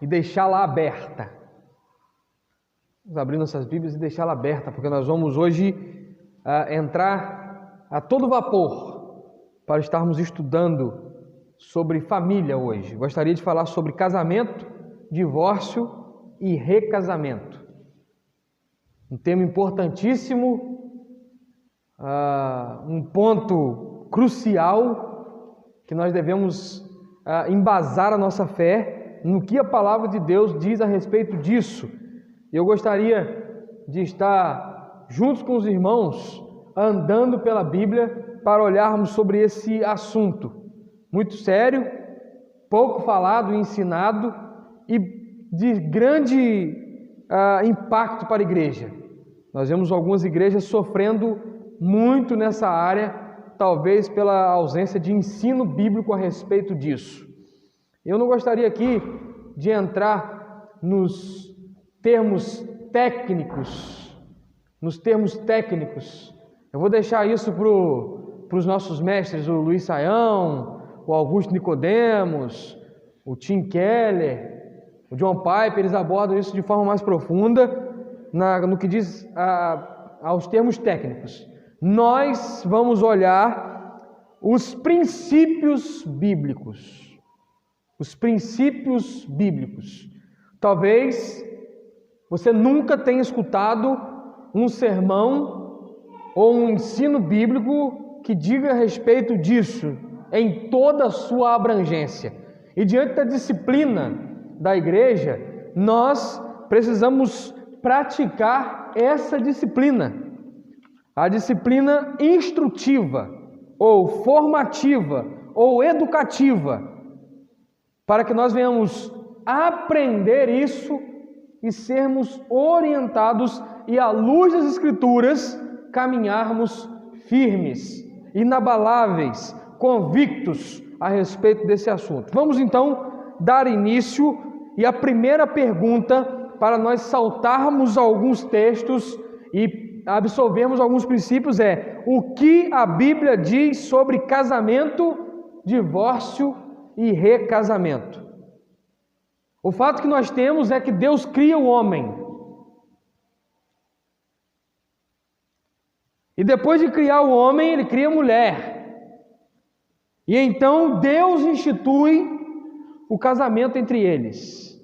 e deixá-la aberta. Vamos abrir nossas Bíblias e deixá-la aberta, porque nós vamos hoje entrar a todo vapor para estarmos estudando sobre família hoje. Gostaria de falar sobre casamento, divórcio e recasamento. Um tema importantíssimo, um ponto crucial que nós devemos embasar a nossa fé no que a palavra de Deus diz a respeito disso. Eu gostaria de estar juntos com os irmãos, andando pela Bíblia para olharmos sobre esse assunto. Muito sério, pouco falado e ensinado e de grande impacto para a igreja. Nós vemos algumas igrejas sofrendo muito nessa área, talvez pela ausência de ensino bíblico a respeito disso. Eu não gostaria aqui de entrar nos termos técnicos. Eu vou deixar isso para os nossos mestres, o Luiz Saião, o Augusto Nicodemos, o Tim Keller, o John Piper. Eles abordam isso de forma mais profunda no que diz aos termos técnicos. Nós vamos olhar os princípios bíblicos. Os princípios bíblicos. Talvez você nunca tenha escutado um sermão ou um ensino bíblico que diga a respeito disso em toda a sua abrangência. E diante da disciplina da igreja, nós precisamos praticar essa disciplina. A disciplina instrutiva, ou formativa, ou educativa, para que nós venhamos aprender isso e sermos orientados e, à luz das Escrituras, caminharmos firmes, inabaláveis, convictos a respeito desse assunto. Vamos então dar início, e a primeira pergunta, para nós saltarmos alguns textos e absorvermos alguns princípios, é: o que a Bíblia diz sobre casamento, divórcio e recasamento? O fato que nós temos é que Deus cria o homem. E depois de criar o homem, Ele cria a mulher. E então Deus institui o casamento entre eles.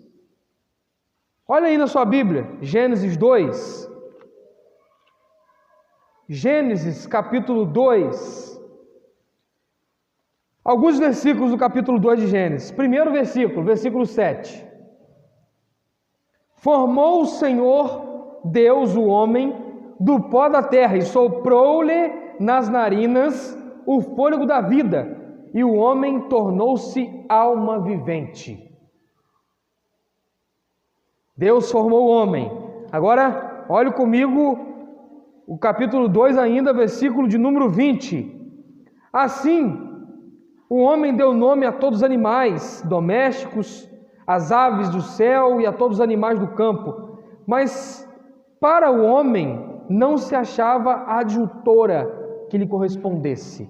Olha aí na sua Bíblia, Gênesis 2. Gênesis capítulo 2. Alguns versículos do capítulo 2 de Gênesis. Primeiro versículo, versículo 7. Formou o Senhor Deus o homem do pó da terra e soprou-lhe nas narinas o fôlego da vida, e o homem tornou-se alma vivente. Deus formou o homem. Agora, olhe comigo o capítulo 2 ainda, versículo de número 20. Assim, o homem deu nome a todos os animais domésticos, às aves do céu e a todos os animais do campo. Mas para o homem não se achava adjutora que lhe correspondesse.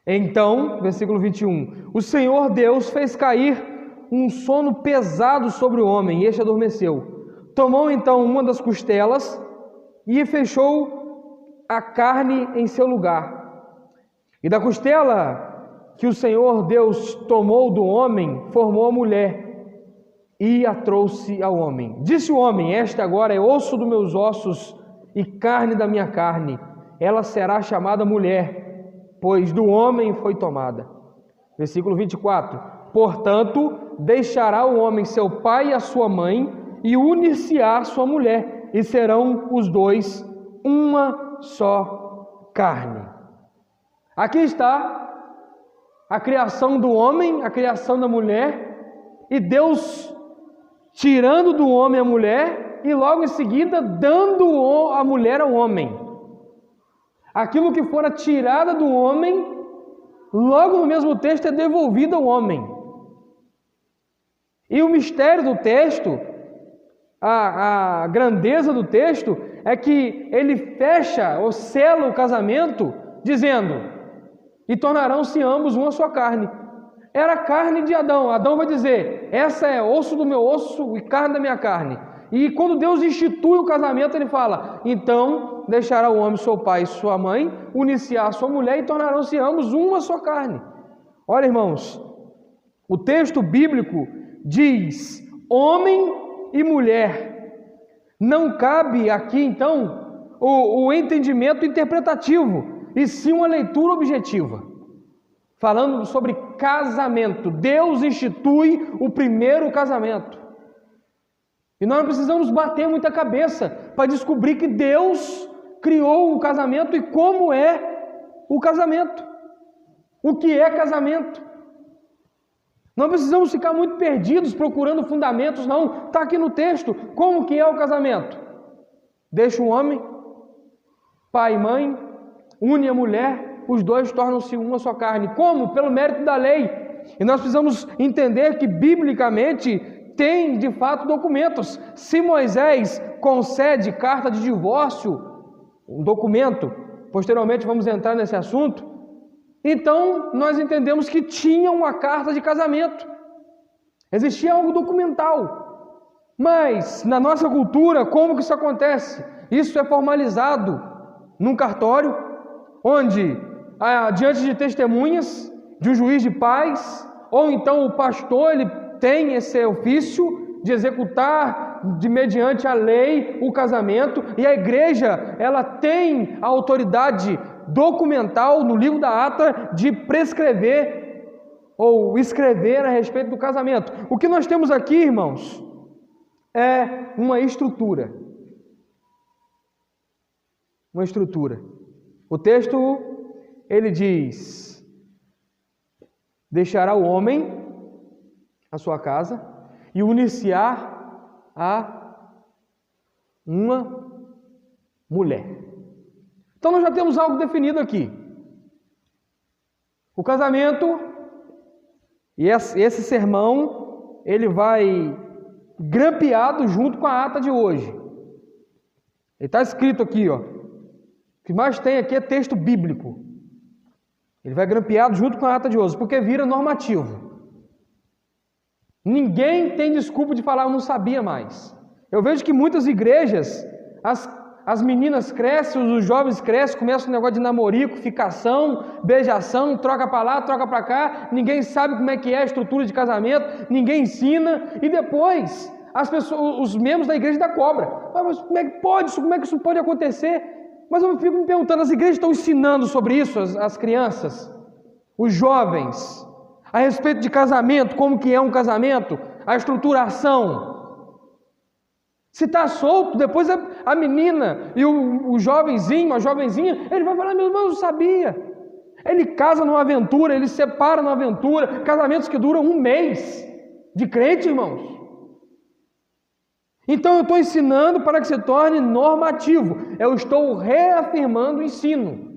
Então, versículo 21, o Senhor Deus fez cair um sono pesado sobre o homem, e este adormeceu. Tomou então uma das costelas e fechou a carne em seu lugar. E da costela que o Senhor Deus tomou do homem, formou a mulher e a trouxe ao homem. Disse o homem: esta agora é osso dos meus ossos e carne da minha carne. Ela será chamada mulher, pois do homem foi tomada. Versículo 24. Portanto, deixará o homem seu pai e a sua mãe, e unir-se-á à sua mulher, e serão os dois uma só carne. Aqui está a criação do homem, a criação da mulher, e Deus tirando do homem a mulher, e logo em seguida dando a mulher ao homem. Aquilo que fora tirado do homem, logo no mesmo texto é devolvido ao homem. E o mistério do texto, a grandeza do texto, é que ele fecha ou sela o casamento dizendo: e tornarão-se ambos uma só carne. era carne de Adão. Adão vai dizer, essa é osso do meu osso e carne da minha carne. E quando Deus institui o casamento, ele fala, então deixará o homem seu pai e sua mãe, unir-se a sua mulher e tornarão-se ambos uma só carne. Olha, irmãos, o texto bíblico diz homem e mulher. Não cabe aqui, então, o entendimento interpretativo, e sim uma leitura objetiva. Falando sobre casamento. Deus institui o primeiro casamento. E nós não precisamos bater muita cabeça para descobrir que Deus criou o casamento e como é o casamento. O que é casamento? Não precisamos ficar muito perdidos procurando fundamentos, não. Está aqui no texto. Como que é o casamento? Deixa o homem, pai e mãe, une a mulher, os dois tornam-se uma só carne. Como? Pelo mérito da lei. E nós precisamos entender que, biblicamente, tem, de fato, documentos. Se Moisés concede carta de divórcio, um documento, posteriormente vamos entrar nesse assunto, então nós entendemos que tinha uma carta de casamento. Existia algo documental. Mas, na nossa cultura, como que isso acontece? Isso é formalizado num cartório, onde, diante de testemunhas, de um juiz de paz, ou então o pastor, ele tem esse ofício de executar, mediante a lei, o casamento, e a igreja, ela tem a autoridade documental no livro da ata de prescrever ou escrever a respeito do casamento. O que nós temos aqui, irmãos, é uma estrutura. Uma estrutura. O texto, ele diz: deixará o homem a sua casa e unir-se-á a uma mulher. Então nós já temos algo definido aqui. O casamento, e esse sermão, ele vai grampeado junto com a ata de hoje. Ele está escrito aqui, ó. O que mais tem aqui é texto bíblico. Ele vai grampeado junto com a ata de hoje, porque vira normativo. Ninguém tem desculpa de falar, eu não sabia mais. Eu vejo que muitas igrejas, as meninas crescem, os jovens crescem, começa um negócio de namorico, ficação, beijação, troca para lá, troca para cá, ninguém sabe como é que é a estrutura de casamento, ninguém ensina, e depois as pessoas, os membros da igreja da cobra. Mas como é que pode isso? Como é que isso pode acontecer? Mas eu fico me perguntando, as igrejas estão ensinando sobre isso, as crianças, os jovens, a respeito de casamento, como que é um casamento, a estruturação. Se está solto, depois a menina e o jovenzinho, a jovenzinha, ele vai falar, meu irmão, eu não sabia. Ele casa numa aventura, ele separa numa aventura, casamentos que duram 1 mês de crente, irmãos. Então eu estou ensinando para que se torne normativo. Eu estou reafirmando o ensino.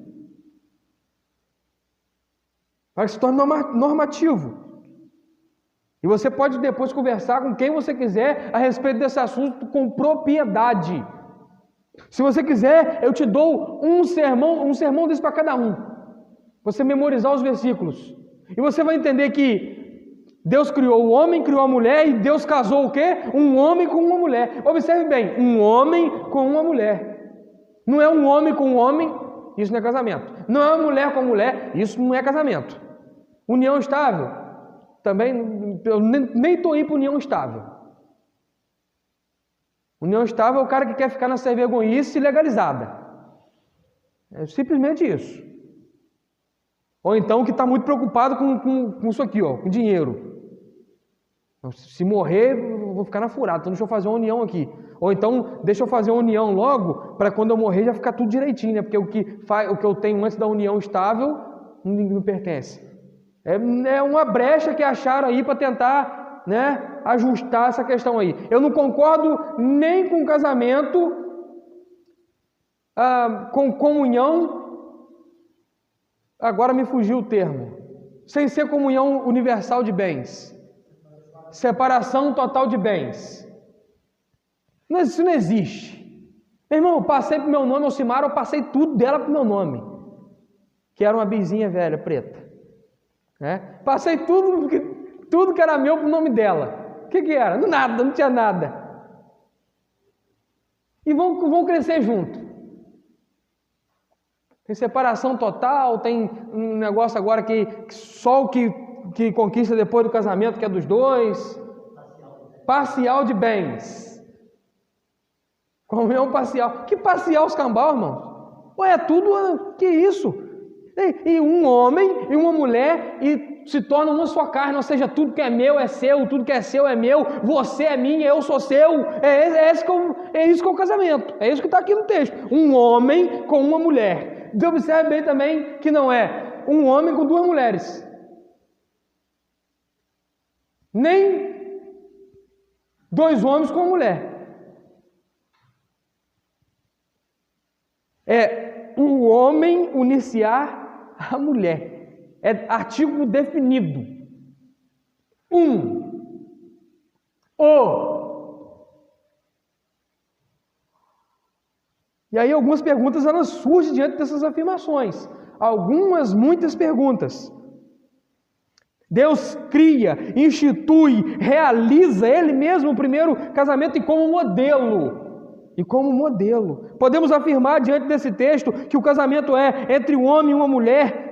Para que se torne normativo. E você pode depois conversar com quem você quiser a respeito desse assunto com propriedade. Se você quiser, eu te dou um sermão desse para cada um. Você memorizar os versículos. E você vai entender que Deus criou o homem, criou a mulher, e Deus casou o quê? Um homem com uma mulher. Observe bem, um homem com uma mulher. Não é um homem com um homem, isso não é casamento. Não é uma mulher com mulher, isso não é casamento. União estável. Também, eu nem estou indo para união estável. União estável é o cara que quer ficar na sem vergonhice legalizada. É simplesmente isso. Ou então que está muito preocupado com isso aqui, ó, com dinheiro. Se morrer, eu vou ficar na furada, então deixa eu fazer uma união aqui. Ou então, deixa eu fazer uma união logo, para quando eu morrer já ficar tudo direitinho, né? Porque o que eu tenho antes da união estável não pertence. É uma brecha que acharam aí para tentar, né, ajustar essa questão aí. Eu não concordo nem com casamento, com comunhão, agora me fugiu o termo, sem ser comunhão universal de bens. Separação total de bens. Isso não existe. Meu irmão, eu passei para o meu nome, Alcimara, eu passei tudo dela para o meu nome. Que era uma bizinha velha, preta. né? Passei tudo que era meu pro nome dela. O que era? Nada, não tinha nada. E vão crescer junto. Tem separação total, tem um negócio agora que só o que conquista depois do casamento, que é dos dois. Parcial de bens. Comunhão parcial. Que parcial os cambau, irmão? Ué, é tudo, que isso? E um homem e uma mulher e se tornam uma só carne, ou seja, tudo que é meu é seu, tudo que é seu é meu, você é minha, eu sou seu. É isso que é o casamento. É isso que está aqui no texto. Um homem com uma mulher. Observe bem também que não é um homem com duas mulheres. Nem dois homens com uma mulher. É o homem uniciar a mulher. É artigo definido. E aí algumas perguntas elas surgem diante dessas afirmações. Muitas perguntas. Deus cria, institui, realiza Ele mesmo o primeiro casamento e como modelo. Podemos afirmar diante desse texto que o casamento é entre um homem e uma mulher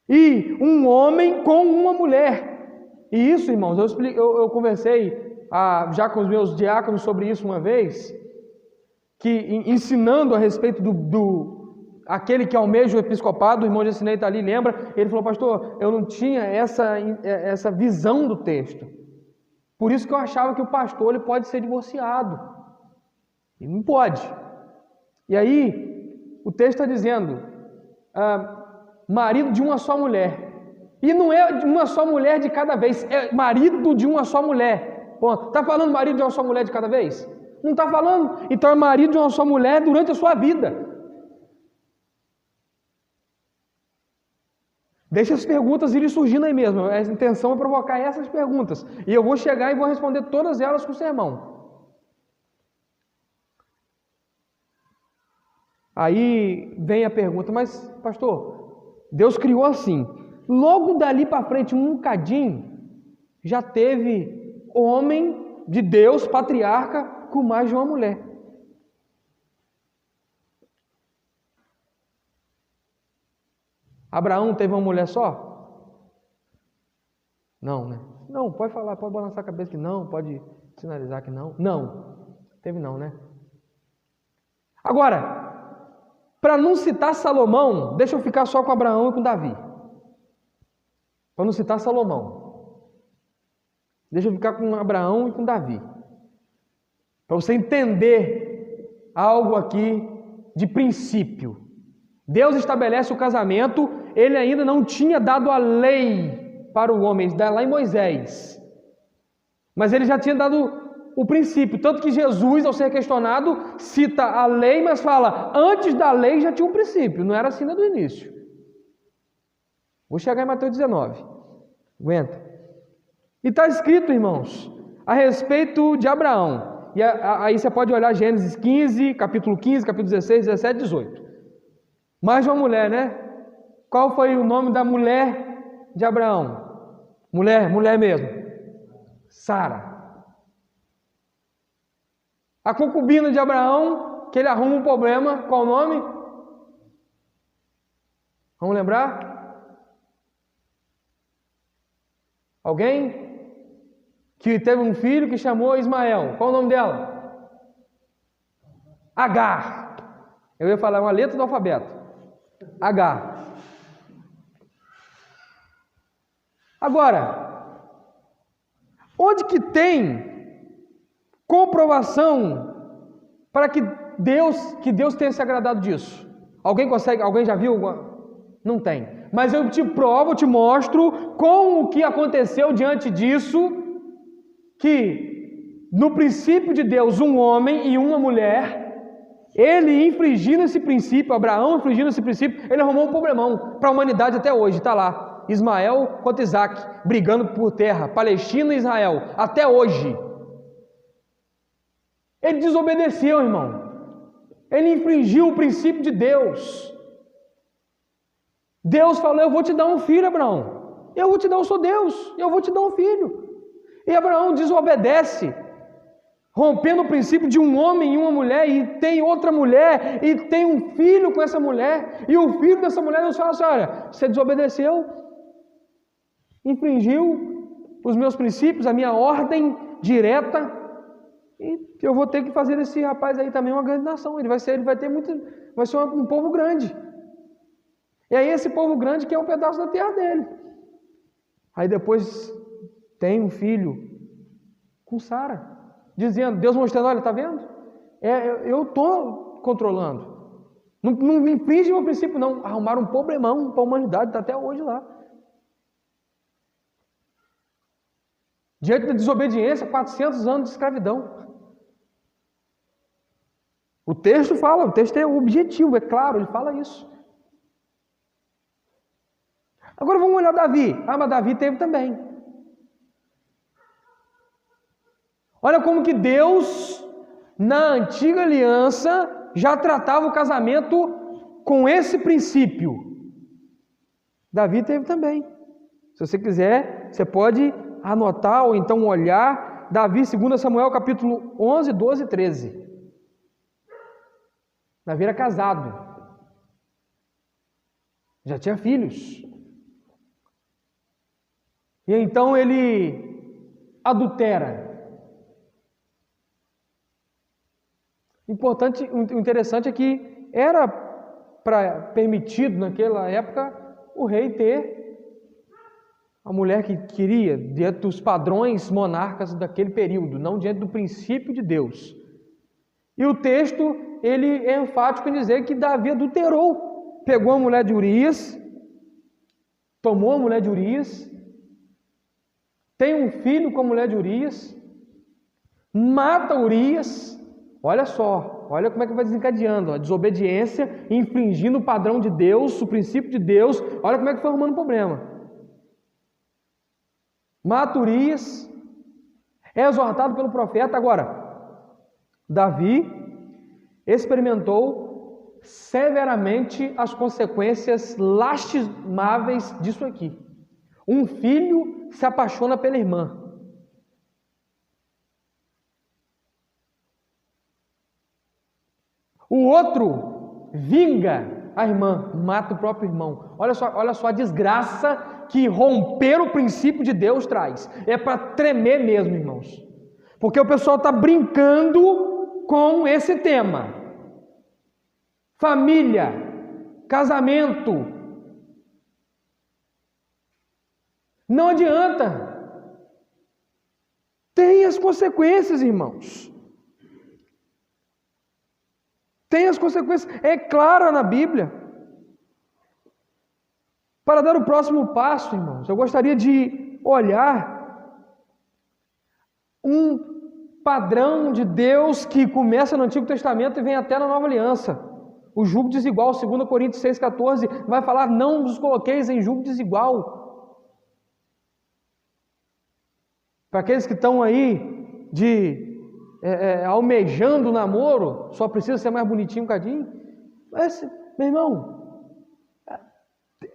e um homem com uma mulher. E isso, irmãos, eu conversei já com os meus diáconos sobre isso uma vez, que ensinando a respeito aquele que almeja o episcopado, o irmão Jacinei está ali, lembra? Ele falou, pastor, eu não tinha essa visão do texto. Por isso que eu achava que o pastor ele pode ser divorciado. Ele não pode. E aí, o texto está dizendo, marido de uma só mulher. E não é de uma só mulher de cada vez, é marido de uma só mulher. Está falando marido de uma só mulher de cada vez? Não está falando. Então é marido de uma só mulher durante a sua vida. Deixa as perguntas irem surgindo aí mesmo. A intenção é provocar essas perguntas. E eu vou chegar e vou responder todas elas com o sermão. Aí vem a pergunta, mas pastor, Deus criou assim. Logo dali para frente, um bocadinho, já teve homem de Deus, patriarca, com mais de uma mulher. Abraão teve uma mulher só? Não, né? Não, pode falar, pode balançar a cabeça que não, pode sinalizar que não. Não, teve não, né? Agora, para não citar Salomão, deixa eu ficar só com Abraão e com Davi. Para não citar Salomão. Deixa eu ficar com Abraão e com Davi. Para você entender algo aqui de princípio. Deus estabelece o casamento, Ele ainda não tinha dado a lei para o homem, Ele dá lá em Moisés. Mas Ele já tinha dado o princípio, tanto que Jesus, ao ser questionado, cita a lei, mas fala, antes da lei já tinha um princípio, não era assim do início. Vou chegar em Mateus 19. Aguenta. E está escrito, irmãos, a respeito de Abraão. E aí você pode olhar Gênesis 15, capítulo 15, capítulo 16, 17, 18. Mais de uma mulher, né? Qual foi o nome da mulher de Abraão? Mulher mesmo. Sara. A concubina de Abraão, que ele arruma um problema, qual o nome? Vamos lembrar? Alguém? Que teve um filho que chamou Ismael. Qual o nome dela? Agar. Eu ia falar uma letra do alfabeto. Agar. Agora, onde que tem comprovação para que Deus tenha se agradado disso? Alguém já viu? Não tem. Mas eu te provo, eu te mostro com o que aconteceu diante disso, que no princípio de Deus, um homem e uma mulher, ele infringindo esse princípio, Abraão infringindo esse princípio, ele arrumou um problemão para a humanidade até hoje, está lá, Ismael contra Isaac, brigando por terra, Palestina e Israel, até hoje. Ele desobedeceu, irmão, ele infringiu o princípio de Deus. Deus falou: eu vou te dar um filho, Abraão. Eu vou te dar, eu sou Deus, eu vou te dar um filho. E Abraão desobedece, rompendo o princípio de um homem e uma mulher, e tem outra mulher, e tem um filho com essa mulher, e o filho dessa mulher nos fala assim: olha, você desobedeceu, infringiu os meus princípios, a minha ordem direta, e eu vou ter que fazer desse rapaz aí também uma grande nação. Vai ser um povo grande. E aí esse povo grande que é um pedaço da terra dele. Aí depois tem um filho com Sara, dizendo, Deus mostrando: olha, está vendo? Eu estou controlando. Não me infringe o meu princípio, não. Arrumaram um problemão para a humanidade, está até hoje lá. Diante da desobediência, 400 anos de escravidão. O texto fala, o texto é objetivo, é claro, ele fala isso. Agora vamos olhar Davi. Mas Davi teve também. Olha como que Deus, na antiga aliança, já tratava o casamento com esse princípio. Davi teve também. Se você quiser, você pode anotar ou então olhar Davi, 2 Samuel, capítulo 11, 12 e 13. Davi era casado. Já tinha filhos. E então ele adultera. O interessante é que era permitido naquela época o rei ter a mulher que queria, diante dos padrões monarcas daquele período, não diante do princípio de Deus. E o texto, ele é enfático em dizer que Davi adulterou, pegou a mulher de Urias, tomou a mulher de Urias, tem um filho com a mulher de Urias, mata Urias. Olha só, olha como é que vai desencadeando, a desobediência, infringindo o padrão de Deus, o princípio de Deus. Olha como é que foi arrumando problema. Mata Urias, é exortado pelo profeta. Agora, Davi experimentou severamente as consequências lastimáveis disso aqui. Um filho se apaixona pela irmã. O outro vinga a irmã, mata o próprio irmão. Olha só a desgraça que romper o princípio de Deus traz. É para tremer mesmo, irmãos. Porque o pessoal está brincando com esse tema. Família, casamento. Não adianta. Tem as consequências, irmãos. Tem as consequências. É clara na Bíblia. Para dar o próximo passo, irmãos, eu gostaria de olhar um padrão de Deus que começa no Antigo Testamento e vem até na Nova Aliança. O jugo desigual, 2 Coríntios 6,14, vai falar: não vos coloqueis em jugo desigual. Para aqueles que estão aí almejando o namoro, só precisa ser mais bonitinho um cadinho. Mas, meu irmão,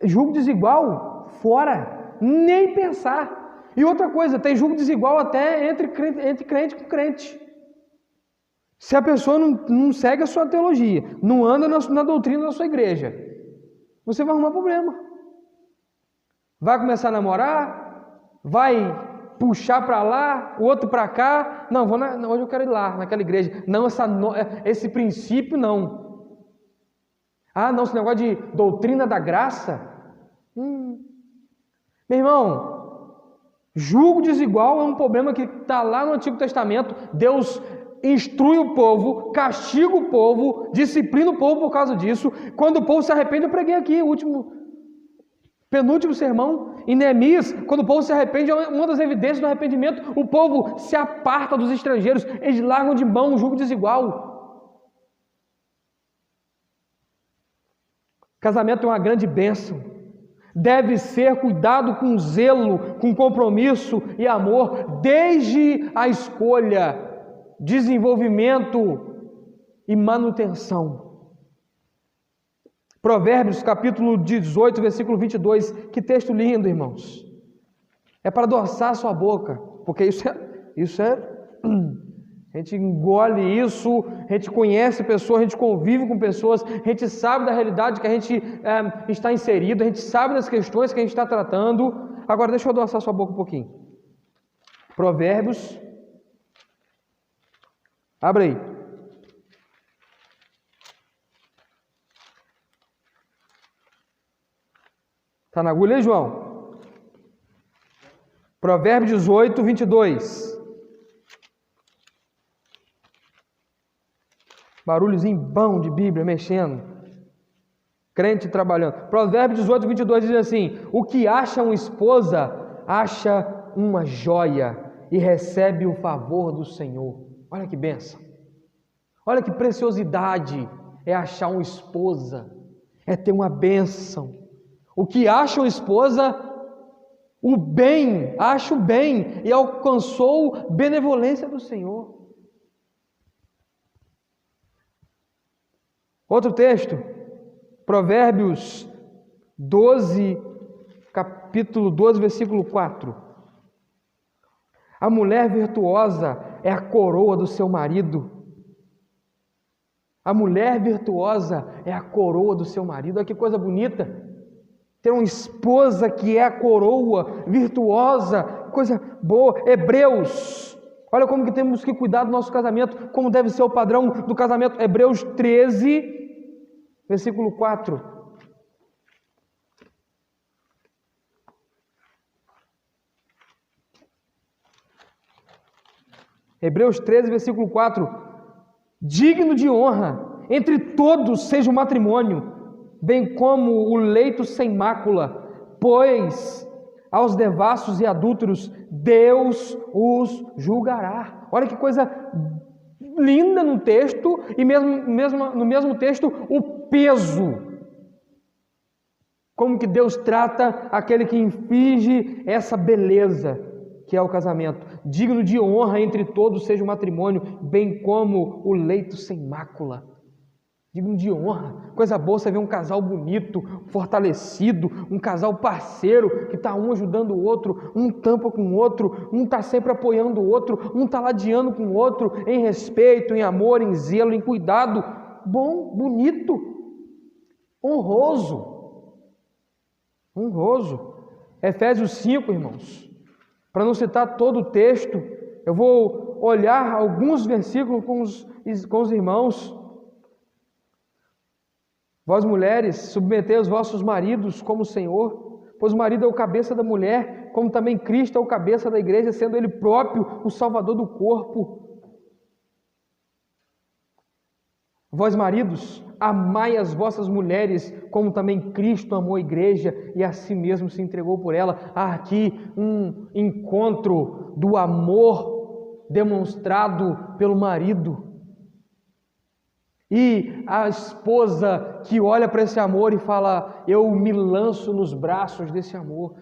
jugo desigual, fora, nem pensar. E outra coisa, tem jugo desigual até entre crente com crente. Se a pessoa não segue a sua teologia, não anda na doutrina da sua igreja, você vai arrumar problema. Vai começar a namorar, vai puxar para lá, o outro para cá. Não, hoje eu quero ir lá, naquela igreja. Não, esse princípio não. Não, esse negócio de doutrina da graça. Meu irmão, jugo desigual é um problema que está lá no Antigo Testamento. Deus instrui o povo, castiga o povo, disciplina o povo por causa disso. Quando o povo se arrepende, eu preguei aqui, penúltimo sermão, em Neemias, quando o povo se arrepende, uma das evidências do arrependimento, o povo se aparta dos estrangeiros, eles largam de mão o jugo desigual. Casamento é uma grande bênção, deve ser cuidado com zelo, com compromisso e amor, desde a escolha, desenvolvimento e manutenção. Provérbios, capítulo 18, versículo 22. Que texto lindo, irmãos. É para adoçar a sua boca, porque isso é a gente engole isso, a gente conhece pessoas, a gente convive com pessoas, a gente sabe da realidade que a gente está inserido, a gente sabe das questões que a gente está tratando. Agora deixa eu adoçar a sua boca um pouquinho. Provérbios, abre aí. Está na agulha aí, João? Provérbios 18, 22. Barulhozinho bom de Bíblia, mexendo. Crente trabalhando. Provérbios 18, 22 diz assim: o que acha uma esposa, acha uma joia e recebe o favor do Senhor. Olha que bênção. Olha que preciosidade é achar uma esposa. É ter uma bênção. O que acha uma esposa, o bem, acha o bem e alcançou benevolência do Senhor. Outro texto, Provérbios 12, capítulo 12, versículo 4. A mulher virtuosa é a coroa do seu marido. A mulher virtuosa é a coroa do seu marido. Olha que coisa bonita. Ter uma esposa que é a coroa, virtuosa, coisa boa. Hebreus, olha como que temos que cuidar do nosso casamento, como deve ser o padrão do casamento. Hebreus 13, versículo 4. Hebreus 13, versículo 4. Digno de honra, entre todos seja o matrimônio, bem como o leito sem mácula, pois aos devassos e adúlteros Deus os julgará. Olha que coisa linda no texto, e no mesmo texto, o peso. Como que Deus trata aquele que inflige essa beleza, que é o casamento. Digno de honra entre todos seja o matrimônio, bem como o leito sem mácula. Digno de honra. Coisa boa você ver um casal bonito, fortalecido, um casal parceiro, que está um ajudando o outro, um tampa com o outro, um está sempre apoiando o outro, um está ladeando com o outro, em respeito, em amor, em zelo, em cuidado. Bom, bonito, honroso. Honroso. Efésios 5, irmãos. Para não citar todo o texto, eu vou olhar alguns versículos com os irmãos. Vós, mulheres, submetei os vossos maridos como o Senhor, pois o marido é o cabeça da mulher, como também Cristo é o cabeça da igreja, sendo Ele próprio o Salvador do corpo. Vós, maridos, amai as vossas mulheres, como também Cristo amou a igreja e a si mesmo se entregou por ela. Há aqui um encontro do amor demonstrado pelo marido. E a esposa que olha para esse amor e fala: eu me lanço nos braços desse amor.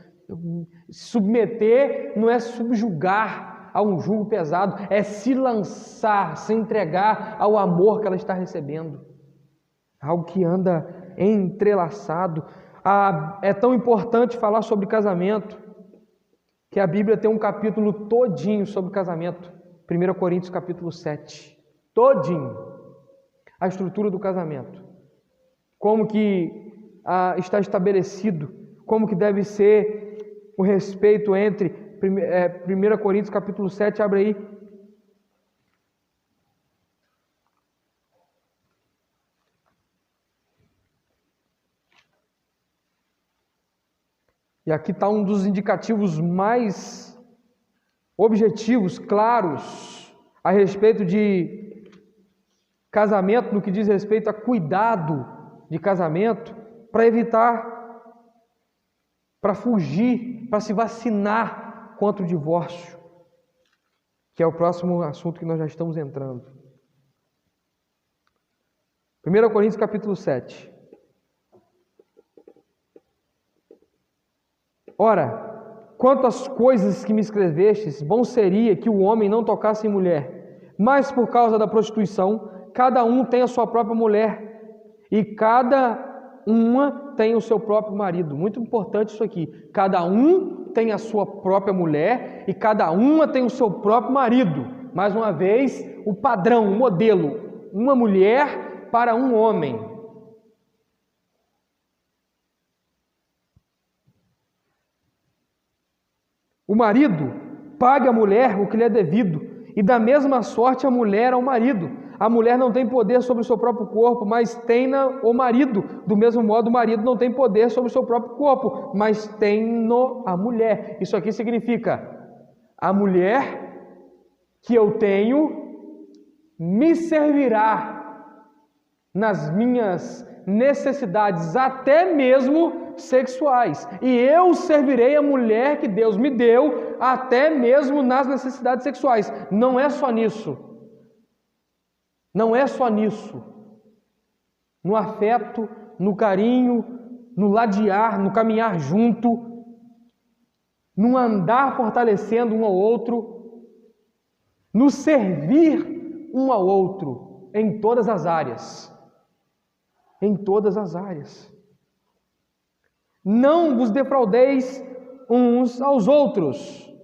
Submeter não é subjugar a um jugo pesado, é se lançar, se entregar ao amor que ela está recebendo. Algo que anda entrelaçado. É tão importante falar sobre casamento, que a Bíblia tem um capítulo todinho sobre casamento. 1 Coríntios capítulo 7. Todinho. A estrutura do casamento, como que está estabelecido, como que deve ser o respeito entre 1 Coríntios capítulo 7, abre aí. E aqui está um dos indicativos mais objetivos, claros, a respeito de casamento, no que diz respeito a cuidado de casamento, para evitar, para fugir, para se vacinar contra o divórcio, que é o próximo assunto que nós já estamos entrando. 1 Coríntios capítulo 7. Ora, quanto às coisas que me escrevestes, bom seria que o homem não tocasse em mulher, mas por causa da prostituição, cada um tem a sua própria mulher, e cada uma tem o seu próprio marido. Muito importante isso aqui. Cada um tem a sua própria mulher e cada uma tem o seu próprio marido. Mais uma vez, o padrão, o modelo, uma mulher para um homem. O marido paga à mulher o que lhe é devido, e da mesma sorte a mulher ao marido. A mulher não tem poder sobre o seu próprio corpo, mas tem-na o marido. Do mesmo modo, o marido não tem poder sobre o seu próprio corpo, mas tem-no a mulher. Isso aqui significa: a mulher que eu tenho me servirá nas minhas necessidades, até mesmo sexuais. E eu servirei a mulher que Deus me deu, até mesmo nas necessidades sexuais. Não é só nisso. Não é só nisso. No afeto, no carinho, no ladear, no caminhar junto, no andar fortalecendo um ao outro, no servir um ao outro, em todas as áreas. Em todas as áreas. Não vos defraudeis uns aos outros,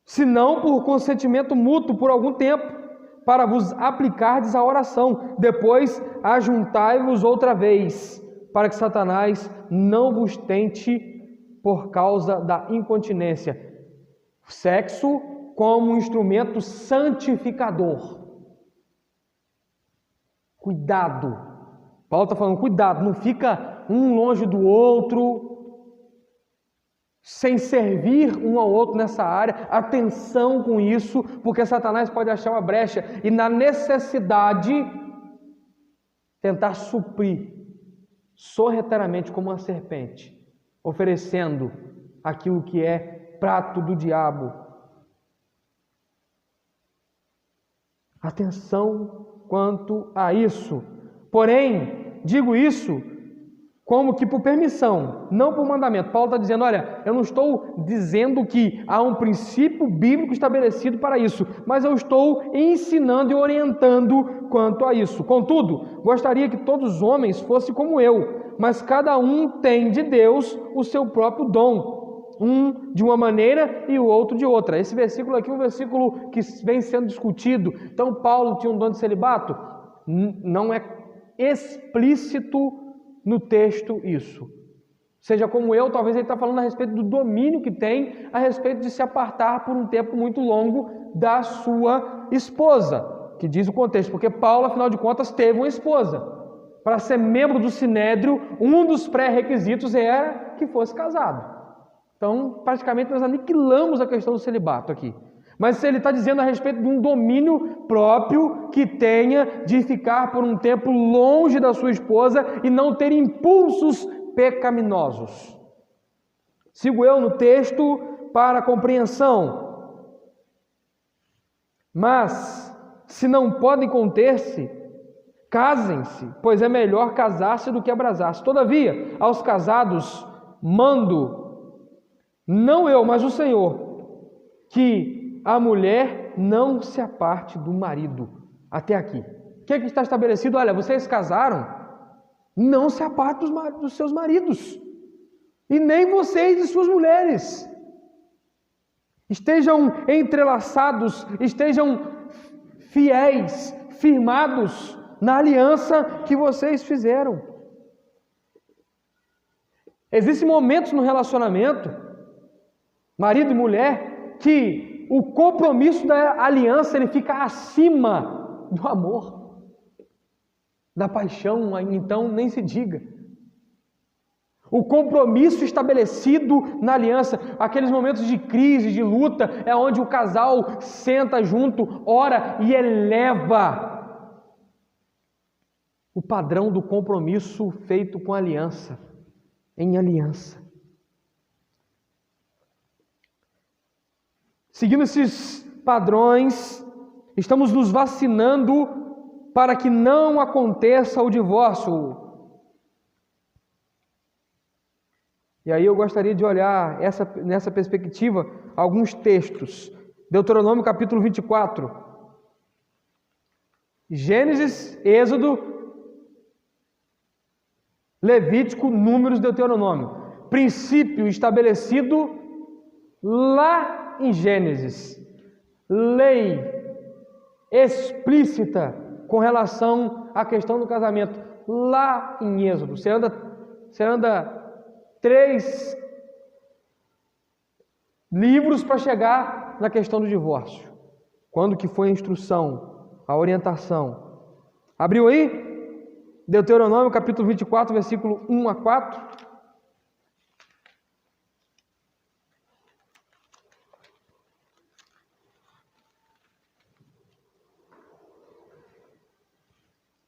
senão por consentimento mútuo por algum tempo, para vos aplicardes à oração. Depois ajuntai-vos outra vez, para que Satanás não vos tente por causa da incontinência. Sexo como instrumento santificador. Cuidado. Paulo está falando, cuidado, não fica um longe do outro, sem servir um ao outro nessa área. Atenção com isso, porque Satanás pode achar uma brecha e, na necessidade, tentar suprir sorrateiramente como uma serpente, oferecendo aquilo que é prato do diabo. Atenção quanto a isso. Porém, digo isso como que por permissão, não por mandamento. Paulo está dizendo, olha, eu não estou dizendo que há um princípio bíblico estabelecido para isso, mas eu estou ensinando e orientando quanto a isso. Contudo, gostaria que todos os homens fossem como eu, mas cada um tem de Deus o seu próprio dom, um de uma maneira e o outro de outra. Esse versículo aqui é um versículo que vem sendo discutido. Então, Paulo tinha um dom de celibato? Não é explícito no texto isso. Seja como eu, talvez ele está falando a respeito do domínio que tem, a respeito de se apartar por um tempo muito longo da sua esposa, que diz o contexto, porque Paulo, afinal de contas, teve uma esposa. Para ser membro do Sinédrio, um dos pré-requisitos era que fosse casado. Então, praticamente, nós aniquilamos a questão do celibato aqui. Mas ele está dizendo a respeito de um domínio próprio que tenha de ficar por um tempo longe da sua esposa e não ter impulsos pecaminosos. Sigo eu no texto para a compreensão. Mas, se não podem conter-se, casem-se, pois é melhor casar-se do que abrasar-se. Todavia, aos casados mando, não eu, mas o Senhor, que a mulher não se aparte do marido. Até aqui. O que é que está estabelecido? Olha, vocês casaram, não se aparte dos seus maridos. E nem vocês de suas mulheres. Estejam entrelaçados, estejam fiéis, firmados na aliança que vocês fizeram. Existem momentos no relacionamento, marido e mulher, que o compromisso da aliança ele fica acima do amor, da paixão, então nem se diga. O compromisso estabelecido na aliança, aqueles momentos de crise, de luta, é onde o casal senta junto, ora e eleva o padrão do compromisso feito com aliança, em aliança. Seguindo esses padrões, estamos nos vacinando para que não aconteça o divórcio. E aí eu gostaria de olhar nessa perspectiva alguns textos. Deuteronômio capítulo 24. Gênesis, Êxodo Levítico, Números, Deuteronômio. Princípio estabelecido lá em Gênesis. Lei explícita com relação à questão do casamento lá em Êxodo. Você anda 3 livros para chegar na questão do divórcio. Quando que foi a instrução, a orientação? Abriu aí? Deuteronômio capítulo 24, versículo 1 a 4.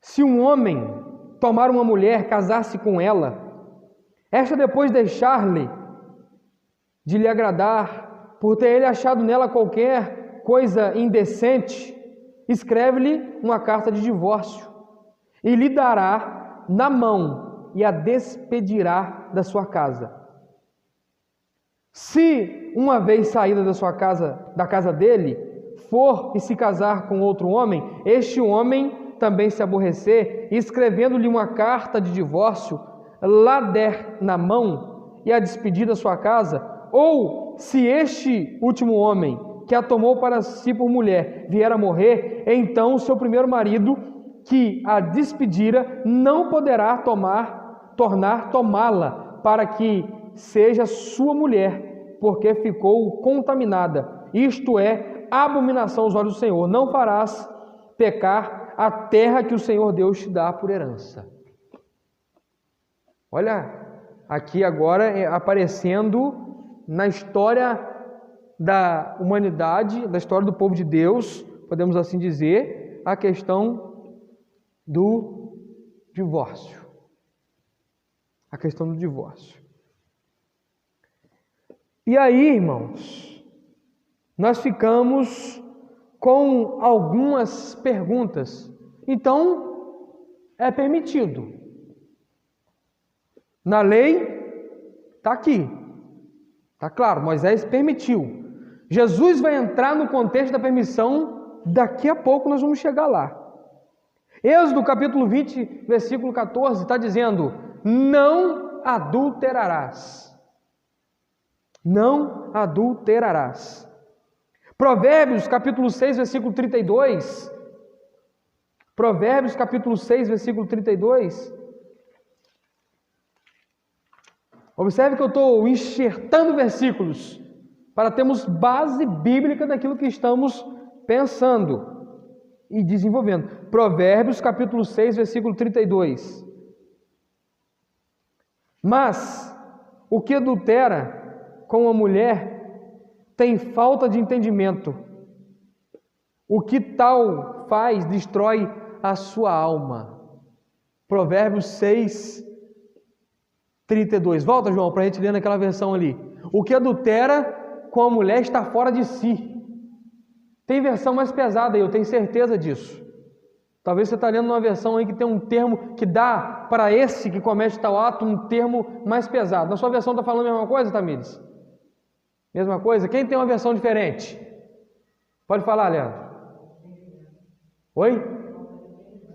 Se um homem tomar uma mulher, casar-se com ela, esta depois deixar-lhe de lhe agradar, por ter ele achado nela qualquer coisa indecente, escreve-lhe uma carta de divórcio e lhe dará na mão e a despedirá da sua casa. Se uma vez saída da sua casa, da casa dele, for e se casar com outro homem, este homem também se aborrecer, escrevendo-lhe uma carta de divórcio, lá der na mão e a despedir da sua casa, ou se este último homem, que a tomou para si por mulher, vier a morrer, então o seu primeiro marido, que a despedira, não poderá tornar tomá-la, para que seja sua mulher, porque ficou contaminada. Isto é abominação aos olhos do Senhor. Não farás pecar a terra que o Senhor Deus te dá por herança. Olha, aqui agora aparecendo na história da humanidade, da história do povo de Deus, podemos assim dizer, a questão do divórcio. A questão do divórcio. E aí, irmãos, nós ficamos com algumas perguntas. Então, é permitido. Na lei, está aqui. Está claro, Moisés permitiu. Jesus vai entrar no contexto da permissão, daqui a pouco nós vamos chegar lá. Êxodo capítulo 20, versículo 14, está dizendo: não adulterarás. Não adulterarás. Provérbios capítulo 6, versículo 32. Provérbios capítulo 6, versículo 32. Observe que eu estou enxertando versículos para termos base bíblica daquilo que estamos pensando e desenvolvendo. Provérbios capítulo 6, versículo 32. Mas o que adultera com uma mulher tem falta de entendimento. O que tal faz destrói a sua alma. Provérbios 6, 32. Volta, João, para a gente ler naquela versão ali. O que adultera com a mulher está fora de si. Tem versão mais pesada aí, eu tenho certeza disso. Talvez você está lendo uma versão aí que tem um termo que dá para esse que comete tal ato um termo mais pesado. Na sua versão está falando a mesma coisa, Tamires? Mesma coisa? Quem tem uma versão diferente? Pode falar, Leandro. Oi?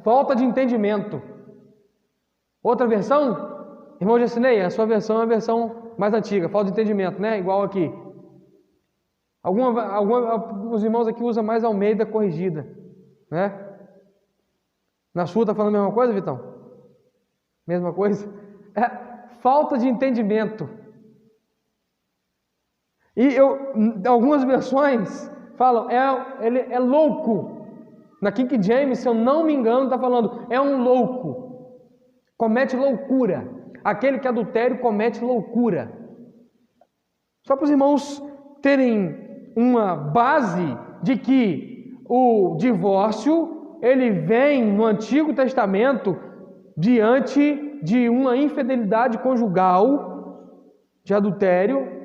Falta de entendimento. Outra versão? Irmão Jacinei, a sua versão é a versão mais antiga. Falta de entendimento, né? Igual aqui. Os irmãos aqui usam mais Almeida corrigida, né? Na sua está falando a mesma coisa, Vitão? Mesma coisa? Falta de entendimento. E algumas versões falam, ele é louco. Na King James, se eu não me engano, está falando, é um louco. Comete loucura. Aquele que adultério comete loucura. Só para os irmãos terem uma base de que o divórcio, ele vem no Antigo Testamento diante de uma infidelidade conjugal, de adultério,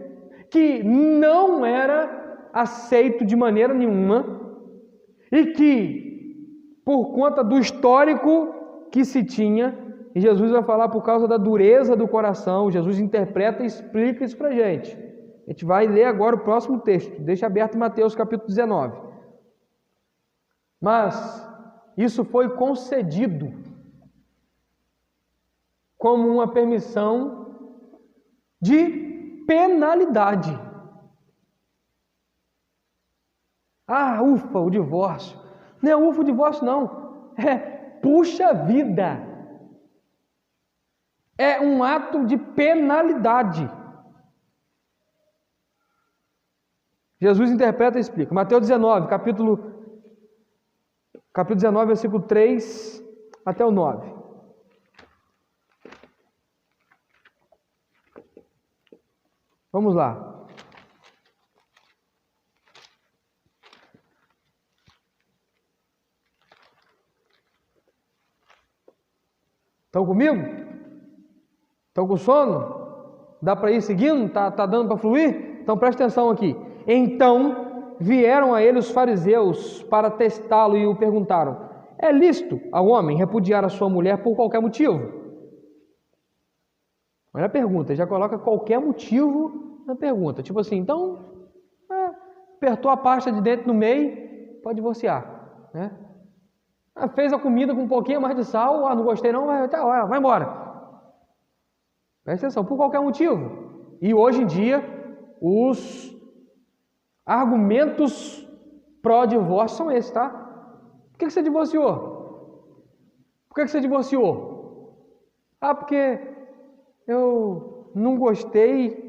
que não era aceito de maneira nenhuma e que, por conta do histórico que se tinha, e Jesus vai falar por causa da dureza do coração, Jesus interpreta e explica isso para a gente. A gente vai ler agora o próximo texto, deixa aberto em Mateus capítulo 19. Mas isso foi concedido. como uma permissão de penalidade. Ah, ufa, o divórcio. Não é ufa o divórcio, não. É puxa vida. É um ato de penalidade. Jesus interpreta e explica. Mateus 19, capítulo 19, versículo 3 até o 9. Vamos lá. Estão comigo? Estão com sono? Dá para ir seguindo? Tá dando para fluir? Então preste atenção aqui. Então vieram a ele os fariseus para testá-lo e o perguntaram: é lícito ao homem repudiar a sua mulher por qualquer motivo? Olha a pergunta, já coloca qualquer motivo na pergunta. Tipo assim, então, apertou a pasta de dentro no meio, pode divorciar, né? Fez a comida com um pouquinho mais de sal, não gostei não, vai embora. Presta atenção, por qualquer motivo. E hoje em dia, os argumentos pró-divórcio são esses, tá? Por que você divorciou? Por que você divorciou? Porque eu não gostei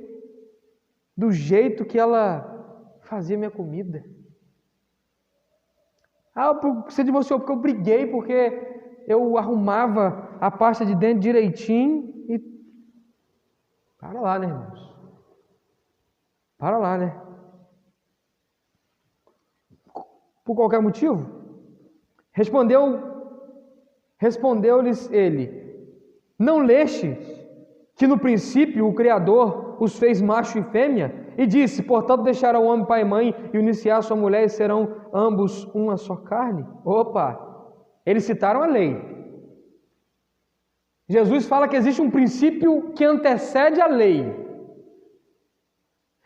do jeito que ela fazia minha comida. Você divorciou porque eu briguei, porque eu arrumava a pasta de dentro direitinho e... Para lá, né, irmãos? Para lá, né? Por qualquer motivo? Respondeu-lhes ele: não lestes que no princípio o Criador os fez macho e fêmea? E disse: portanto deixará o homem pai e mãe e unir-se-á sua mulher e serão ambos uma só carne? Opa! Eles citaram a lei. Jesus fala que existe um princípio que antecede a lei.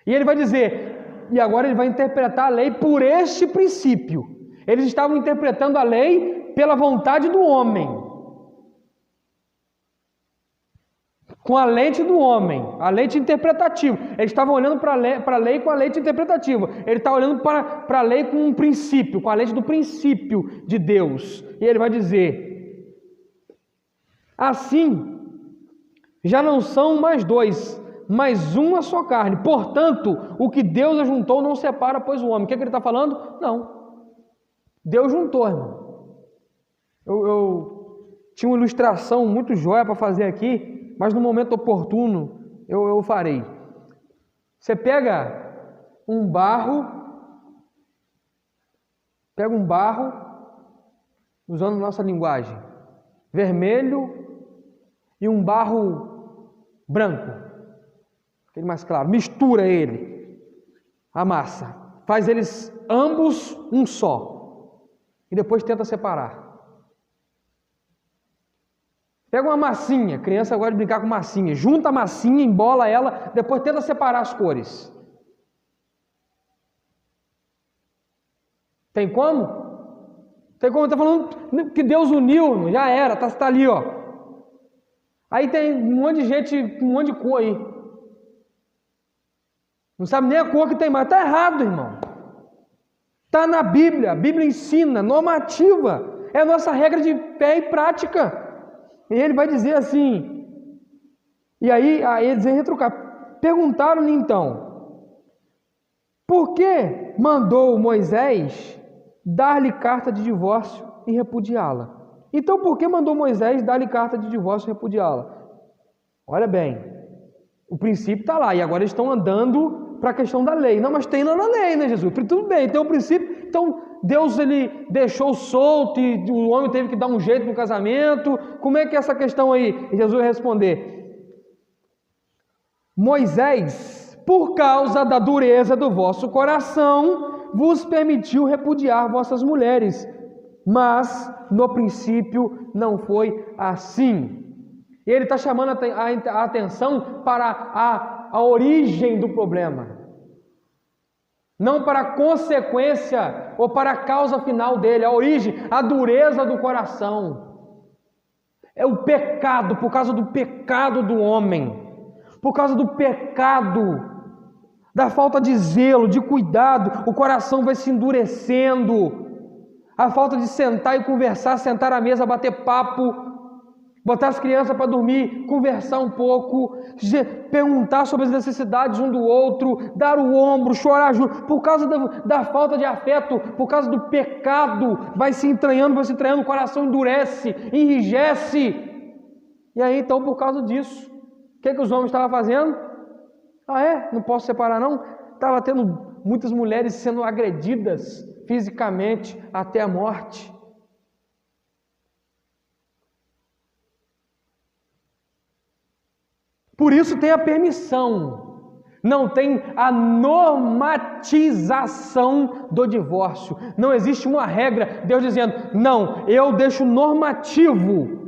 E ele vai dizer, e agora ele vai interpretar a lei por este princípio. Eles estavam interpretando a lei pela vontade do homem, com a lente do homem, a lente interpretativa. Eles estavam olhando para a lei com a lente interpretativa. Ele está olhando para a lei com um princípio, com a lente do princípio de Deus. E ele vai dizer: assim, já não são mais dois, mas uma só carne. Portanto, o que Deus ajuntou não separa, pois o homem. O que ele está falando? Não. Deus juntou, irmão. Eu tinha uma ilustração muito jóia para fazer aqui, mas no momento oportuno eu farei. Você pega um barro, usando nossa linguagem, vermelho e um barro branco, aquele mais claro, mistura ele, a massa, faz eles ambos um só, e depois tenta separar. Pega uma massinha, criança gosta de brincar com massinha, junta a massinha, embola ela, depois tenta separar as cores. Tem como? Tem como? Está falando que Deus uniu, já era, está ali, ó. Aí tem um monte de gente, um monte de cor aí. Não sabe nem a cor que tem mais. Está errado, irmão. Está na Bíblia. A Bíblia ensina, normativa. É a nossa regra de fé e prática. E ele vai dizer assim. E aí eles vêm retrucar. Perguntaram-lhe então: por que mandou Moisés dar-lhe carta de divórcio e repudiá-la? Então, por que mandou Moisés dar-lhe carta de divórcio e repudiá-la? Olha bem, o princípio está lá, e agora eles estão andando para a questão da lei. Não, mas tem lá na lei, né, Jesus? Tudo bem, tem o princípio. Então, Deus ele deixou solto e o homem teve que dar um jeito no casamento. Como é que é essa questão aí? E Jesus vai responder: Moisés, por causa da dureza do vosso coração, vos permitiu repudiar vossas mulheres, mas no princípio não foi assim. E ele está chamando a atenção para a origem do problema, não para a consequência ou para a causa final dele. A origem, a dureza do coração. É o pecado, por causa do pecado do homem, por causa do pecado, da falta de zelo, de cuidado, o coração vai se endurecendo. A falta de sentar e conversar, sentar à mesa, bater papo, botar as crianças para dormir, conversar um pouco, perguntar sobre as necessidades um do outro, dar o ombro, chorar junto, por causa da falta de afeto, por causa do pecado, vai se entranhando, o coração endurece, enrijece. E aí então, por causa disso, o que os homens estavam fazendo? Não posso separar não? Estava tendo muitas mulheres sendo agredidas fisicamente até a morte. Por isso tem a permissão, não tem a normatização do divórcio. Não existe uma regra, Deus dizendo, não, eu deixo normativo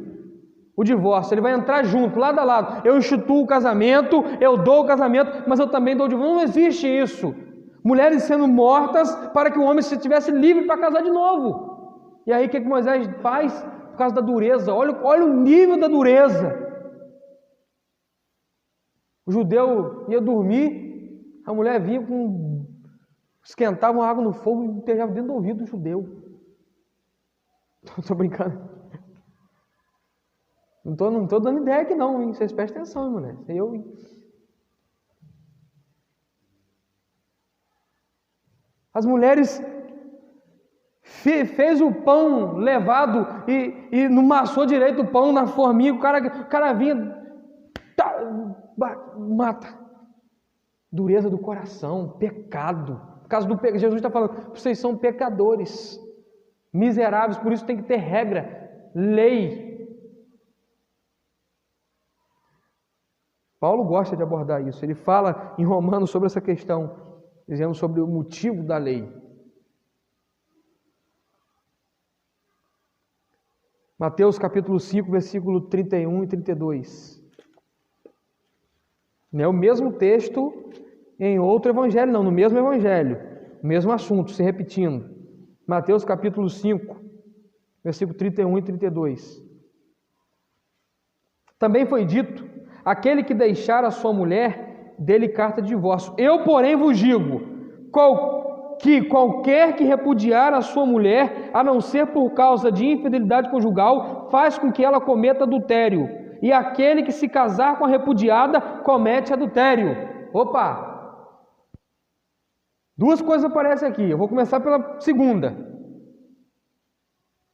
o divórcio, ele vai entrar junto, lado a lado. Eu instituo o casamento, eu dou o casamento, mas eu também dou o divórcio. Não existe isso. Mulheres sendo mortas para que o homem se tivesse livre para casar de novo. E aí o que Moisés faz? Por causa da dureza, olha o nível da dureza. O judeu ia dormir, a mulher vinha esquentava uma água no fogo e enterrava dentro do ouvido do judeu. Estou brincando. Não tô dando ideia aqui não, hein? Vocês prestem atenção, mulher. As mulheres fez o pão levado e não massou direito o pão na forminha, o cara vinha, mata. Dureza do coração, pecado. Por causa do pecado, Jesus está falando, vocês são pecadores, miseráveis, por isso tem que ter regra, lei. Paulo gosta de abordar isso, ele fala em Romanos sobre essa questão, dizendo sobre o motivo da lei. Mateus capítulo 5, versículo 31 e 32. Não é o mesmo texto em outro evangelho, não, no mesmo evangelho, o mesmo assunto, se repetindo. Mateus capítulo 5, versículo 31 e 32. Também foi dito, aquele que deixar a sua mulher, dê-lhe carta de divórcio. Eu, porém, vos digo, que qualquer que repudiar a sua mulher, a não ser por causa de infidelidade conjugal, faz com que ela cometa adultério. E aquele que se casar com a repudiada, comete adultério. Opa! Duas coisas aparecem aqui. Eu vou começar pela segunda.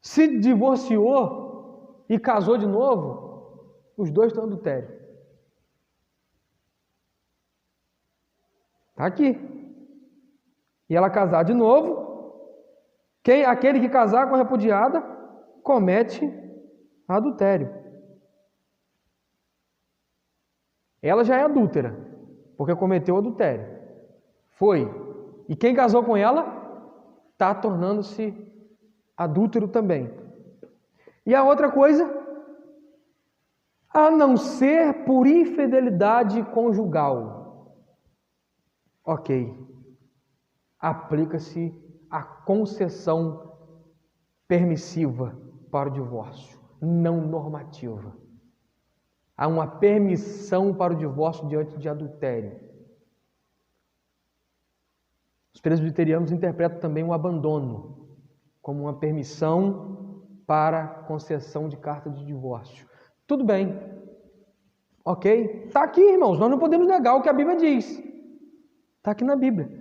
Se divorciou e casou de novo, os dois estão em adultério. Está aqui. E ela casar de novo, aquele que casar com a repudiada, comete adultério. Ela já é adúltera, porque cometeu adultério. Foi. E quem casou com ela, está tornando-se adúltero também. E a outra coisa, a não ser por infidelidade conjugal. Ok, aplica-se a concessão permissiva para o divórcio, não normativa. Há uma permissão para o divórcio diante de adultério. Os presbiterianos interpretam também o abandono como uma permissão para concessão de carta de divórcio. Tudo bem, ok? Está aqui, irmãos, nós não podemos negar o que a Bíblia diz. Está aqui na Bíblia.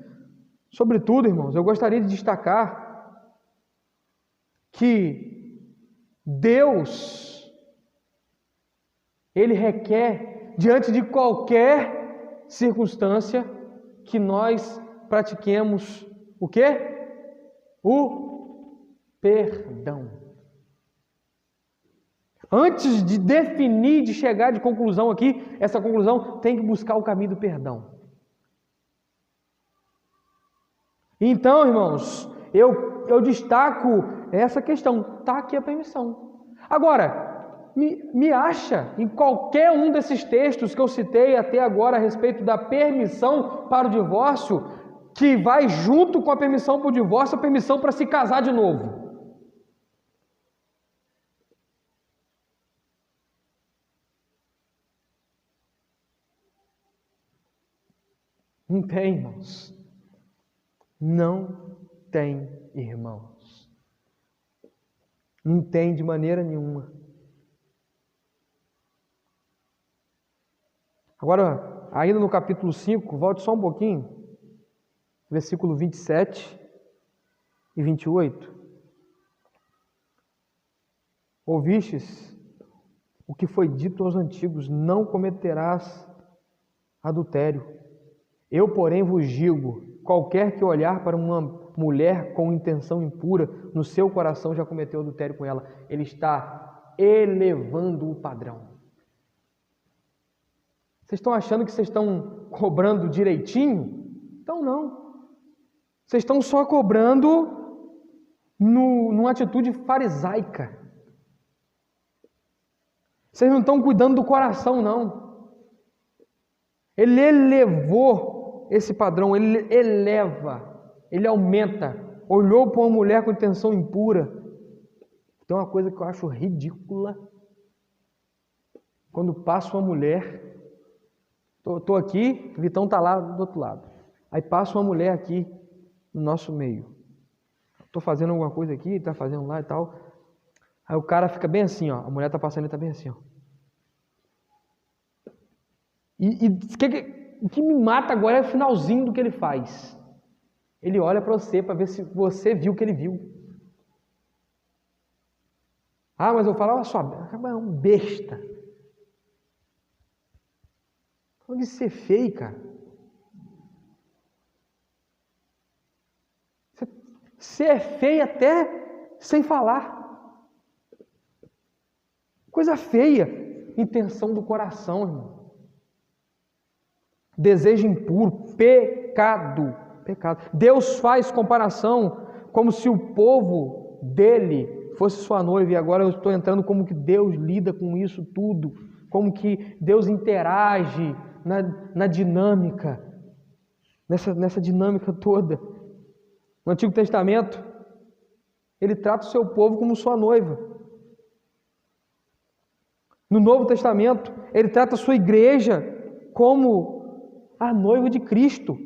Sobretudo, irmãos, eu gostaria de destacar que Deus, Ele requer, diante de qualquer circunstância, que nós pratiquemos o quê? O perdão. Antes de definir, de chegar de conclusão aqui, essa conclusão tem que buscar o caminho do perdão. Então, irmãos, eu destaco essa questão. Está aqui a permissão. Agora, me acha em qualquer um desses textos que eu citei até agora a respeito da permissão para o divórcio, que vai junto com a permissão para o divórcio, a permissão para se casar de novo. Não tem, irmãos. Não tem, irmãos. Não tem de maneira nenhuma. Agora, ainda no capítulo 5, volte só um pouquinho, versículo 27 e 28. Ouvistes o que foi dito aos antigos: não cometerás adultério. Eu, porém, vos digo: qualquer que olhar para uma mulher com intenção impura, no seu coração já cometeu adultério com ela. Ele está elevando o padrão. Vocês estão achando que vocês estão cobrando direitinho? Então não. Vocês estão só cobrando numa atitude farisaica. Vocês não estão cuidando do coração, não. Ele elevou esse padrão, ele eleva, ele aumenta. Olhou para uma mulher com intenção impura. Tem uma coisa que eu acho ridícula. Quando passa uma mulher, estou aqui, o Vitão está lá do outro lado. Aí passa uma mulher aqui no nosso meio. Estou fazendo alguma coisa aqui, está fazendo lá e tal. Aí o cara fica bem assim, ó. A mulher está passando e está bem assim, ó. O que me mata agora é o finalzinho do que ele faz. Ele olha para você para ver se você viu o que ele viu. Ah, mas eu falo, olha só, é um besta. Pode ser feio, cara. Você é feio até sem falar. Coisa feia. Intenção do coração, irmão. Desejo impuro, pecado. Deus faz comparação como se o povo dele fosse sua noiva, e agora eu estou entrando como que Deus lida com isso tudo, como que Deus interage na dinâmica, nessa dinâmica toda. No Antigo Testamento, ele trata o seu povo como sua noiva. No Novo Testamento, ele trata a sua igreja como a noiva de Cristo.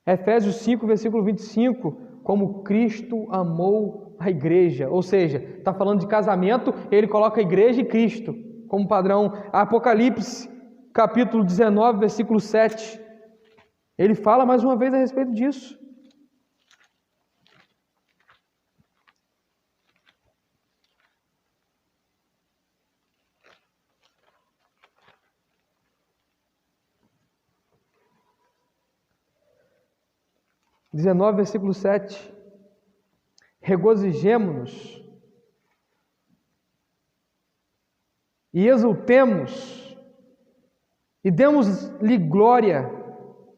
Efésios 5, versículo 25, como Cristo amou a igreja. Ou seja, está falando de casamento, ele coloca a igreja e Cristo como padrão. Apocalipse, capítulo 19, versículo 7, ele fala mais uma vez a respeito disso. Versículo 7, regozijemo-nos e exultemos e demos-lhe glória,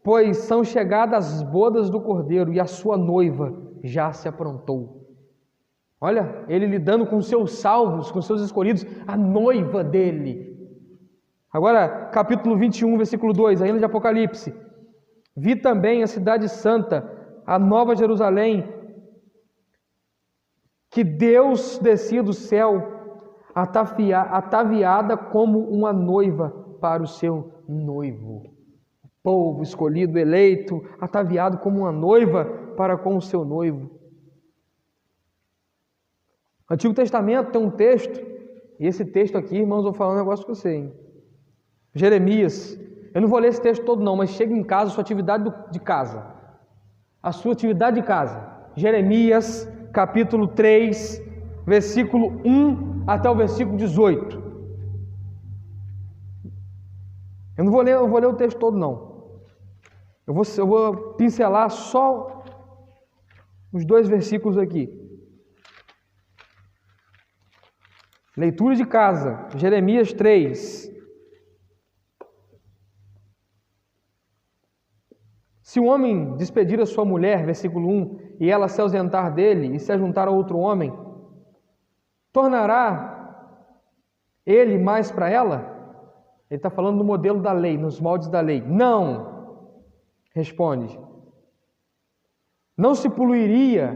pois são chegadas as bodas do Cordeiro e a sua noiva já se aprontou. Olha, ele lidando com seus salvos, com seus escolhidos, a noiva dele. Agora, capítulo 21, versículo 2, ainda de Apocalipse. Vi também a cidade santa, a nova Jerusalém, que Deus descia do céu, ataviada como uma noiva para o seu noivo. O povo escolhido, eleito, ataviado como uma noiva para com o seu noivo. No Antigo Testamento tem um texto, e esse texto aqui, irmãos, eu vou falar um negócio com você, hein? Jeremias. Eu não vou ler esse texto todo não, mas chega em casa, sua atividade de casa. A sua atividade de casa. Jeremias, capítulo 3, versículo 1 até o versículo 18. Eu não vou ler o texto todo não. Eu vou pincelar só os 2 versículos aqui. Leitura de casa, Jeremias 3. Se o homem despedir a sua mulher, versículo 1, e ela se ausentar dele e se ajuntar a outro homem, tornará ele mais para ela? Ele está falando do modelo da lei, nos moldes da lei. Não, responde. Não se poluiria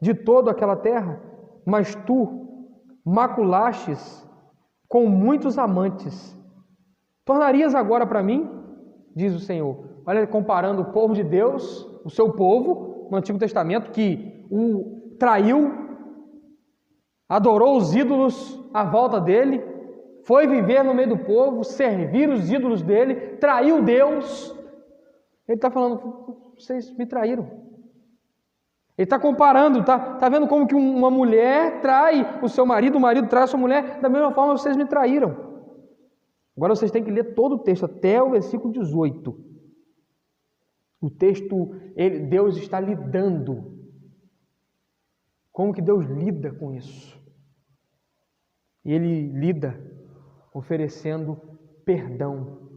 de todo aquela terra, mas tu maculastes com muitos amantes. Tornarias agora para mim, diz o Senhor. Olha, comparando o povo de Deus, o seu povo, no Antigo Testamento, que o traiu, adorou os ídolos à volta dele, foi viver no meio do povo, servir os ídolos dele, traiu Deus. Ele está falando, vocês me traíram. Ele está comparando, tá vendo como que uma mulher trai o seu marido, o marido trai a sua mulher, da mesma forma vocês me traíram. Agora vocês têm que ler todo o texto, até o versículo 18. O texto, Deus está lidando. Como que Deus lida com isso? E Ele lida oferecendo perdão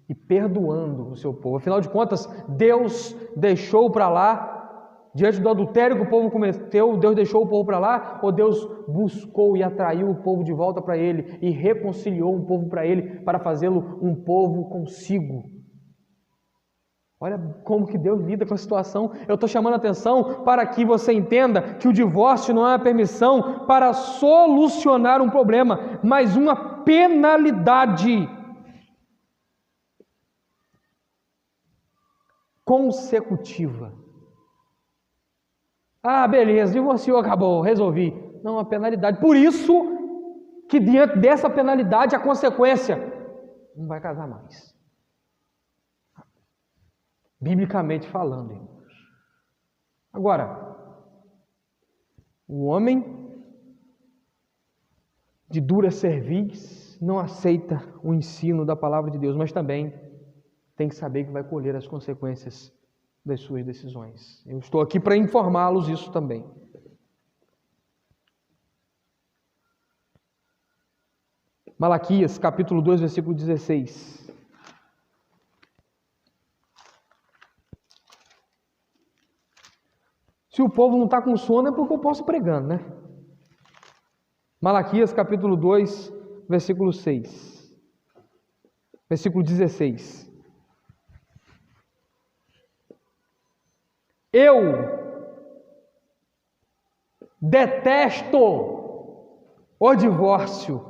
e perdoando o seu povo. Afinal de contas, Deus deixou para lá, diante do adultério que o povo cometeu, Deus deixou o povo para lá, ou Deus buscou e atraiu o povo de volta para Ele e reconciliou um povo para Ele, para fazê-lo um povo consigo? Olha como que Deus lida com a situação. Eu estou chamando a atenção para que você entenda que o divórcio não é uma permissão para solucionar um problema, mas uma penalidade consecutiva. Ah, beleza, divorciou, acabou, resolvi. Não, uma penalidade. Por isso que diante dessa penalidade, a consequência, não vai casar mais. Biblicamente falando, irmãos. Agora, o homem de dura cerviz não aceita o ensino da palavra de Deus, mas também tem que saber que vai colher as consequências das suas decisões. Eu estou aqui para informá-los isso também. Malaquias, capítulo 2, versículo 16. Se o povo não está com sono, é porque eu posso pregando, né? Malaquias, capítulo 2, versículo 6. Versículo 16. Eu detesto o divórcio,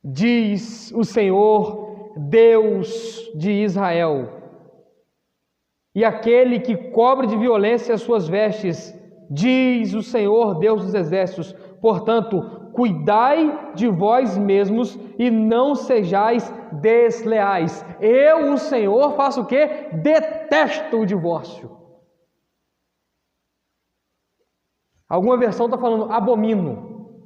diz o Senhor, Deus de Israel. E aquele que cobre de violência as suas vestes, diz o Senhor, Deus dos exércitos. Portanto, cuidai de vós mesmos e não sejais desleais. Eu, o Senhor, faço o quê? Detesto o divórcio. Alguma versão está falando abomino.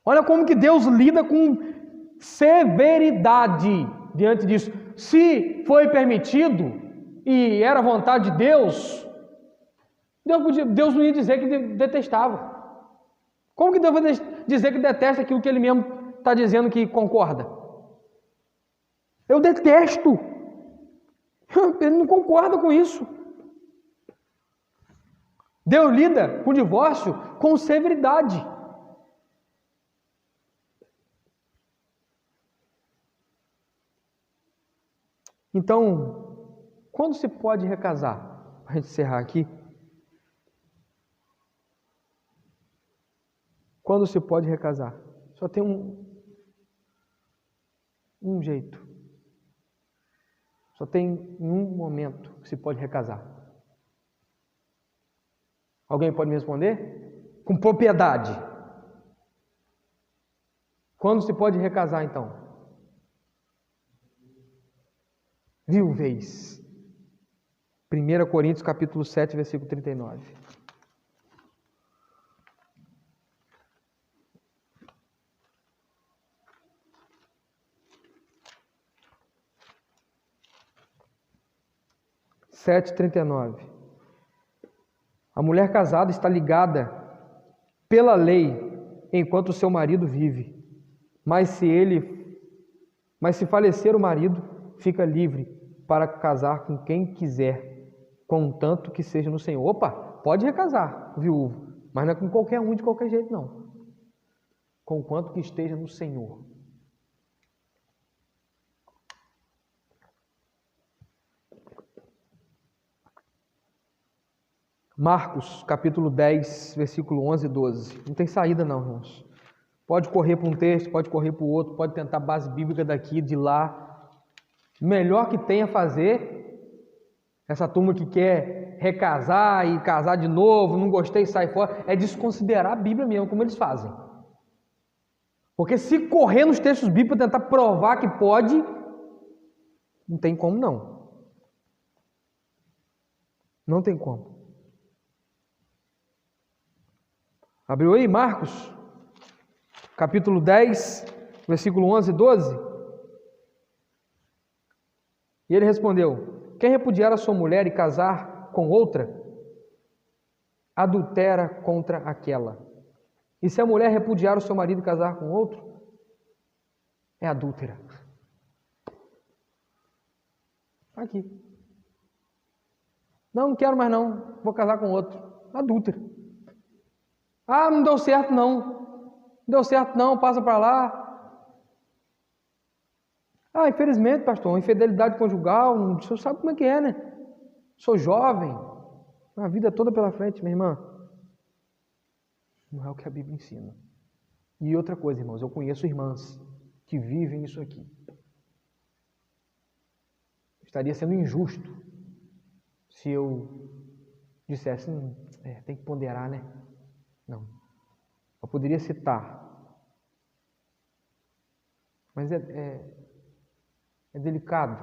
Olha como que Deus lida com severidade diante disso. Se foi permitido e era vontade de Deus, Deus não ia dizer que detestava. Como que Deus vai dizer que detesta aquilo que Ele mesmo está dizendo que concorda? Eu detesto. Ele não concorda com isso. Deus lida com o divórcio com severidade. Então, quando se pode recasar? Para a gente encerrar aqui. Quando se pode recasar? Só tem um jeito. Só tem um momento que se pode recasar. Alguém pode me responder? Com propriedade. Quando se pode recasar, então? Viuvez. 1 Coríntios capítulo 7, versículo 39. A mulher casada está ligada pela lei enquanto o seu marido vive, mas se falecer o marido, fica livre para casar com quem quiser, contanto que seja no Senhor. Opa, pode recasar, viúvo, mas não é com qualquer um de qualquer jeito, não. Conquanto que esteja no Senhor. Marcos, capítulo 10, versículo 11 e 12. Não tem saída não, irmãos. Pode correr para um texto, pode correr para o outro, pode tentar base bíblica daqui, de lá. O melhor que tem a fazer, essa turma que quer recasar e casar de novo, não gostei, sai fora, é desconsiderar a Bíblia mesmo, como eles fazem. Porque se correr nos textos bíblicos para tentar provar que pode, não tem como não. Não tem como. Abriu aí Marcos, capítulo 10, versículo 11 e 12. E ele respondeu: quem repudiar a sua mulher e casar com outra, adultera contra aquela. E se a mulher repudiar o seu marido e casar com outro, é adúltera. Aqui. Não quero mais não, vou casar com outro. Adúltera. Ah, não deu certo não. Não deu certo não, passa para lá. Ah, infelizmente, pastor, infidelidade conjugal, o senhor sabe como é que é, né? Sou jovem, a vida toda pela frente, minha irmã. Não é o que a Bíblia ensina. E outra coisa, irmãos, eu conheço irmãs que vivem isso aqui. Estaria sendo injusto se eu dissesse, tem que ponderar, né? Não. Eu poderia citar, mas é delicado.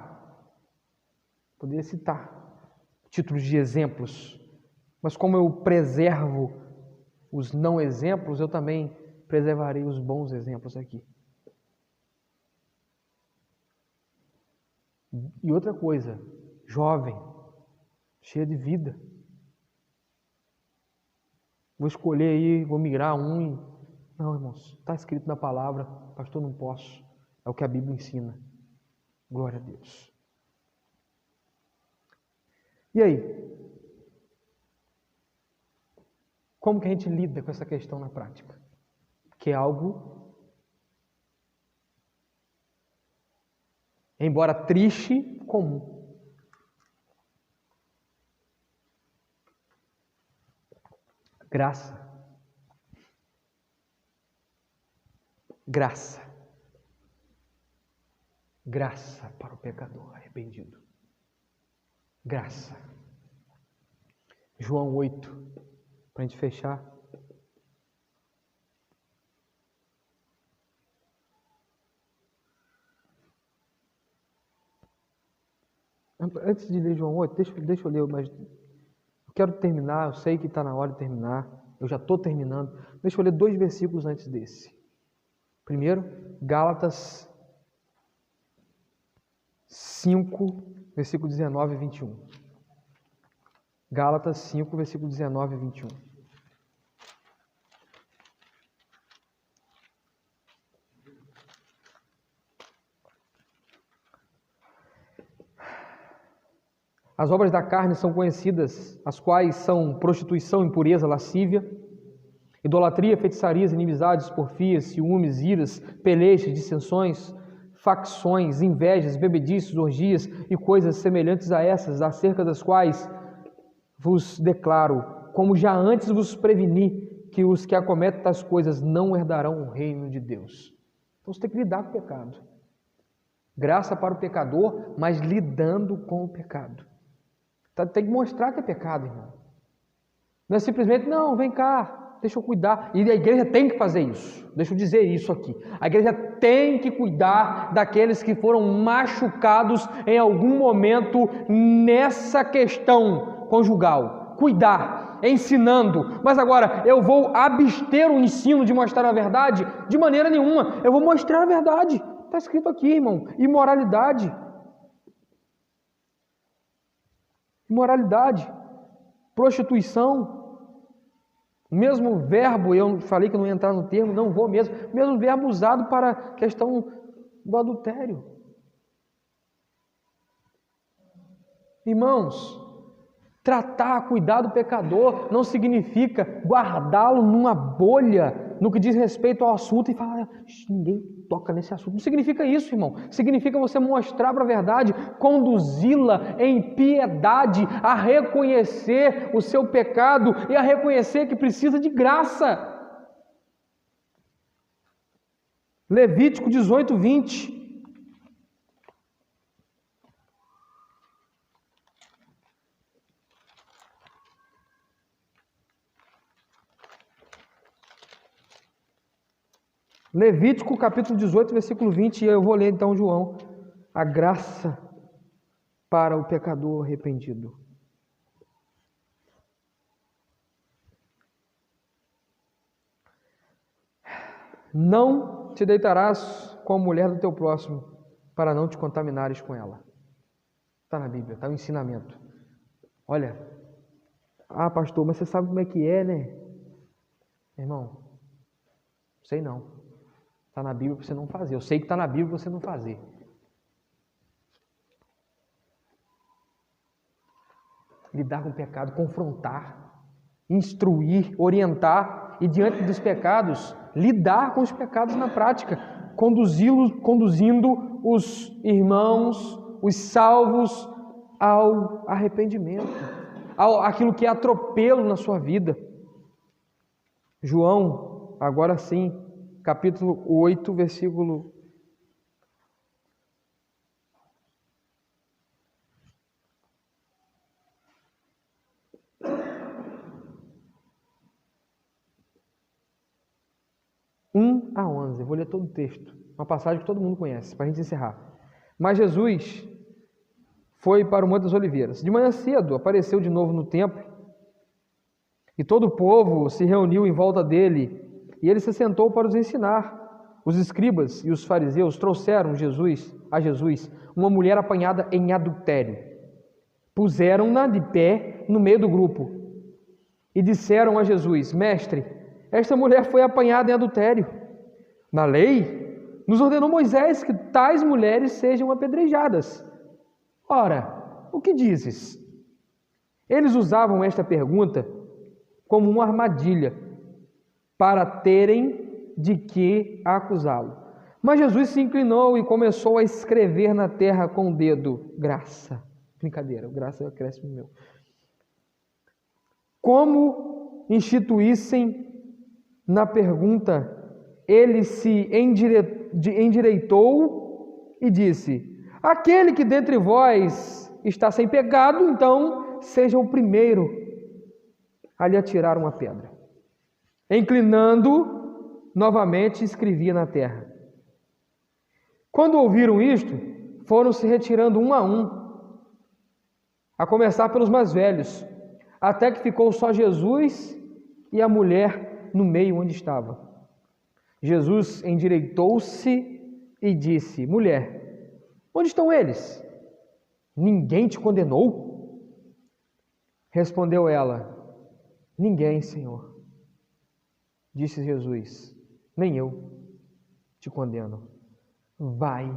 Poderia citar títulos de exemplos, mas como eu preservo os não exemplos, eu também preservarei os bons exemplos aqui. E outra coisa, jovem, cheia de vida. Vou escolher aí, vou migrar um. Não, irmãos, está escrito na palavra, pastor, não posso. É o que a Bíblia ensina. Glória a Deus. E aí? Como que a gente lida com essa questão na prática? Que é algo, embora triste, comum. Graça. Graça. Graça para o pecador arrependido. Graça. João 8, para a gente fechar. Antes de ler João 8, deixa eu ler, mas eu quero terminar, eu sei que está na hora de terminar, eu já estou terminando. Deixa eu ler 2 versículos antes desse. Primeiro, Gálatas 5, versículo 19 e 21. Gálatas 5, versículo 19 e 21. As obras da carne são conhecidas, as quais são prostituição, impureza, lascívia, idolatria, feitiçarias, inimizades, porfias, ciúmes, iras, pelejas, dissensões, facções, invejas, bebedices, orgias e coisas semelhantes a essas, acerca das quais vos declaro, como já antes vos preveni, que os que acometem tais coisas não herdarão o reino de Deus. Então você tem que lidar com o pecado. Graça para o pecador, mas lidando com o pecado. Tem que mostrar que é pecado, irmão. Não é simplesmente, não, vem cá, deixa eu cuidar. E a igreja tem que fazer isso. Deixa eu dizer isso aqui. A igreja tem que cuidar daqueles que foram machucados em algum momento nessa questão conjugal. Cuidar, ensinando. Mas agora, eu vou abster o ensino de mostrar a verdade? De maneira nenhuma. Eu vou mostrar a verdade. Está escrito aqui, irmão. Imoralidade. Imoralidade, prostituição, o mesmo verbo, eu falei que não ia entrar no termo, não vou mesmo, o mesmo verbo usado para a questão do adultério. Irmãos, tratar, cuidar do pecador não significa guardá-lo numa bolha no que diz respeito ao assunto e fala, ninguém toca nesse assunto. Não significa isso, irmão. Significa você mostrar para a verdade, conduzi-la em piedade, a reconhecer o seu pecado e a reconhecer que precisa de graça. Levítico 18, 20. Levítico capítulo 18, versículo 20, e eu vou ler então João. A graça para o pecador arrependido. Não te deitarás com a mulher do teu próximo, para não te contaminares com ela. Está na Bíblia, está no ensinamento. Olha, pastor, mas você sabe como é que é, né? Irmão, sei não. Está na Bíblia para você não fazer. Eu sei que está na Bíblia para você não fazer. Lidar com o pecado, confrontar, instruir, orientar e diante dos pecados, lidar com os pecados na prática, conduzindo os irmãos, os salvos ao arrependimento, aquilo que é atropelo na sua vida. João, agora sim, capítulo 8, versículo 1 a 11. Vou ler todo o texto. Uma passagem que todo mundo conhece, para a gente encerrar. Mas Jesus foi para o Monte das Oliveiras. De manhã cedo, apareceu de novo no templo, e todo o povo se reuniu em volta dele, e ele se sentou para os ensinar. Os escribas e os fariseus trouxeram a Jesus uma mulher apanhada em adultério. Puseram-na de pé no meio do grupo e disseram a Jesus: Mestre, esta mulher foi apanhada em adultério. Na lei, nos ordenou Moisés que tais mulheres sejam apedrejadas. Ora, o que dizes? Eles usavam esta pergunta como uma armadilha para terem de que acusá-lo. Mas Jesus se inclinou e começou a escrever na terra com o dedo: graça. Brincadeira, graça é o acréscimo meu. Como instituíssem na pergunta, ele se endireitou e disse: aquele que dentre vós está sem pecado, então seja o primeiro a lhe atirar uma pedra. Inclinando, novamente escrevia na terra. Quando ouviram isto, foram se retirando um, a começar pelos mais velhos, até que ficou só Jesus e a mulher no meio onde estava. Jesus endireitou-se e disse: mulher, onde estão eles? Ninguém te condenou? Respondeu ela: ninguém, Senhor. Disse Jesus: nem eu te condeno. Vai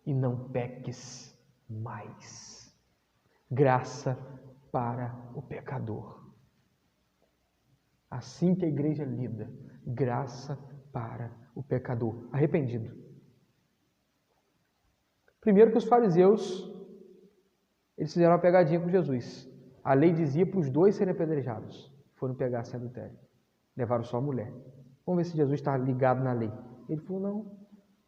e não peques mais. Graça para o pecador. Assim que a igreja lida, graça para o pecador arrependido. Primeiro que os fariseus, eles fizeram uma pegadinha com Jesus. A lei dizia para os dois serem apedrejados. Foram pegar sem adultério. Levaram só a mulher. Vamos ver se Jesus está ligado na lei. Ele falou: não,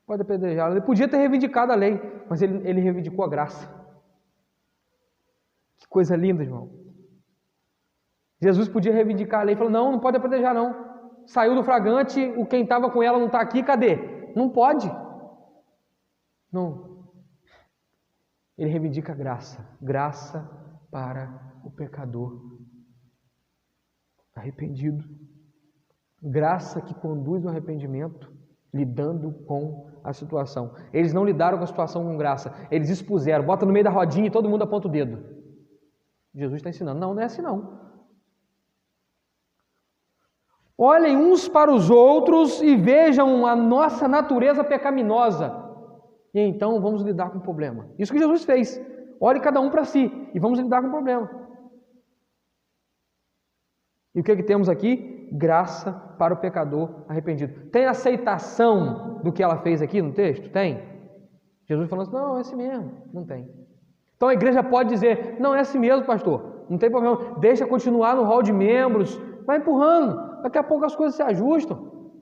pode apedrejar. Ele podia ter reivindicado a lei, mas ele reivindicou a graça. Que coisa linda, irmão. Jesus podia reivindicar a lei. Falou: não pode apedrejar não. Saiu do flagrante, quem estava com ela não está aqui, cadê? Não pode. Não. Ele reivindica a graça. Graça para o pecador arrependido. Graça que conduz ao arrependimento, lidando com a situação. Eles não lidaram com a situação com graça. Eles expuseram. Bota no meio da rodinha e todo mundo aponta o dedo. Jesus está ensinando. Não é assim não. Olhem uns para os outros e vejam a nossa natureza pecaminosa. E então vamos lidar com o problema. Isso que Jesus fez. Olhe cada um para si e vamos lidar com o problema. E o que temos aqui? graça para o pecador arrependido. Tem aceitação do que ela fez aqui no texto? Tem. Jesus falando assim, não, é assim mesmo. Não tem. Então a igreja pode dizer, não, é assim mesmo, pastor. Não tem problema. Deixa continuar no hall de membros. Vai empurrando. Daqui a pouco as coisas se ajustam.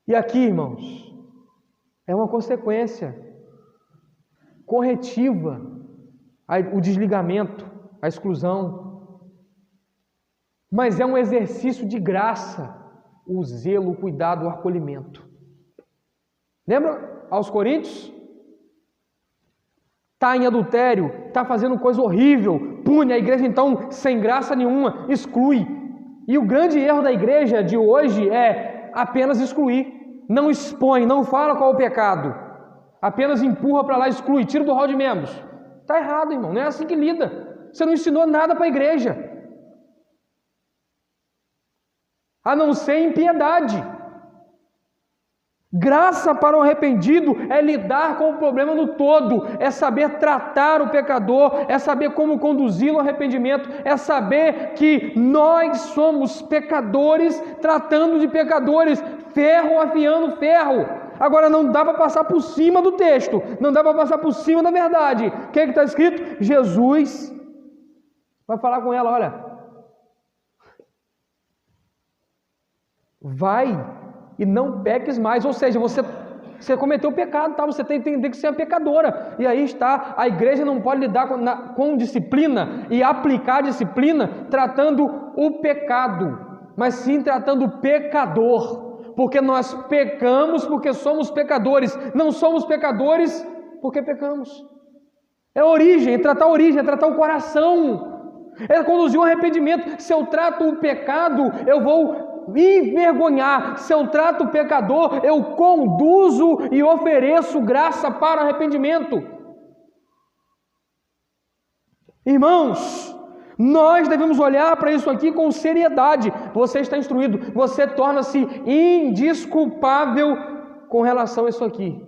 E aqui, irmãos, é uma consequência corretiva o desligamento, a exclusão. Mas é um exercício de graça o zelo, o cuidado, o acolhimento. Lembra aos Coríntios? Está em adultério, está fazendo coisa horrível, pune, a igreja então, sem graça nenhuma, exclui. E o grande erro da igreja de hoje é apenas excluir. Não expõe, não fala qual é o pecado. Apenas empurra para lá, exclui, tira do hall de membros. Está errado, irmão, não é assim que lida. Você não ensinou nada para a igreja. A não ser impiedade. Graça para o arrependido é lidar com o problema no todo, é saber tratar o pecador, é saber como conduzi-lo ao arrependimento, é saber que nós somos pecadores tratando de pecadores, ferro afiando ferro. Agora não dá para passar por cima do texto, não dá para passar por cima da verdade. O que é que está escrito? Jesus vai falar com ela, olha, vai e não peques mais, ou seja, você cometeu pecado, tá? Você tem que entender que você é pecadora, e aí está, a igreja não pode lidar com disciplina e aplicar disciplina tratando o pecado, mas sim tratando o pecador, porque nós pecamos porque somos pecadores, não somos pecadores porque pecamos. É a origem, é tratar o coração, é conduzir o arrependimento. Se eu trato o pecado, eu vou envergonhar. Se eu trato o pecador, eu conduzo e ofereço graça para arrependimento. Irmãos, nós devemos olhar para isso aqui com seriedade. Você está instruído, você torna-se indesculpável com relação a isso aqui.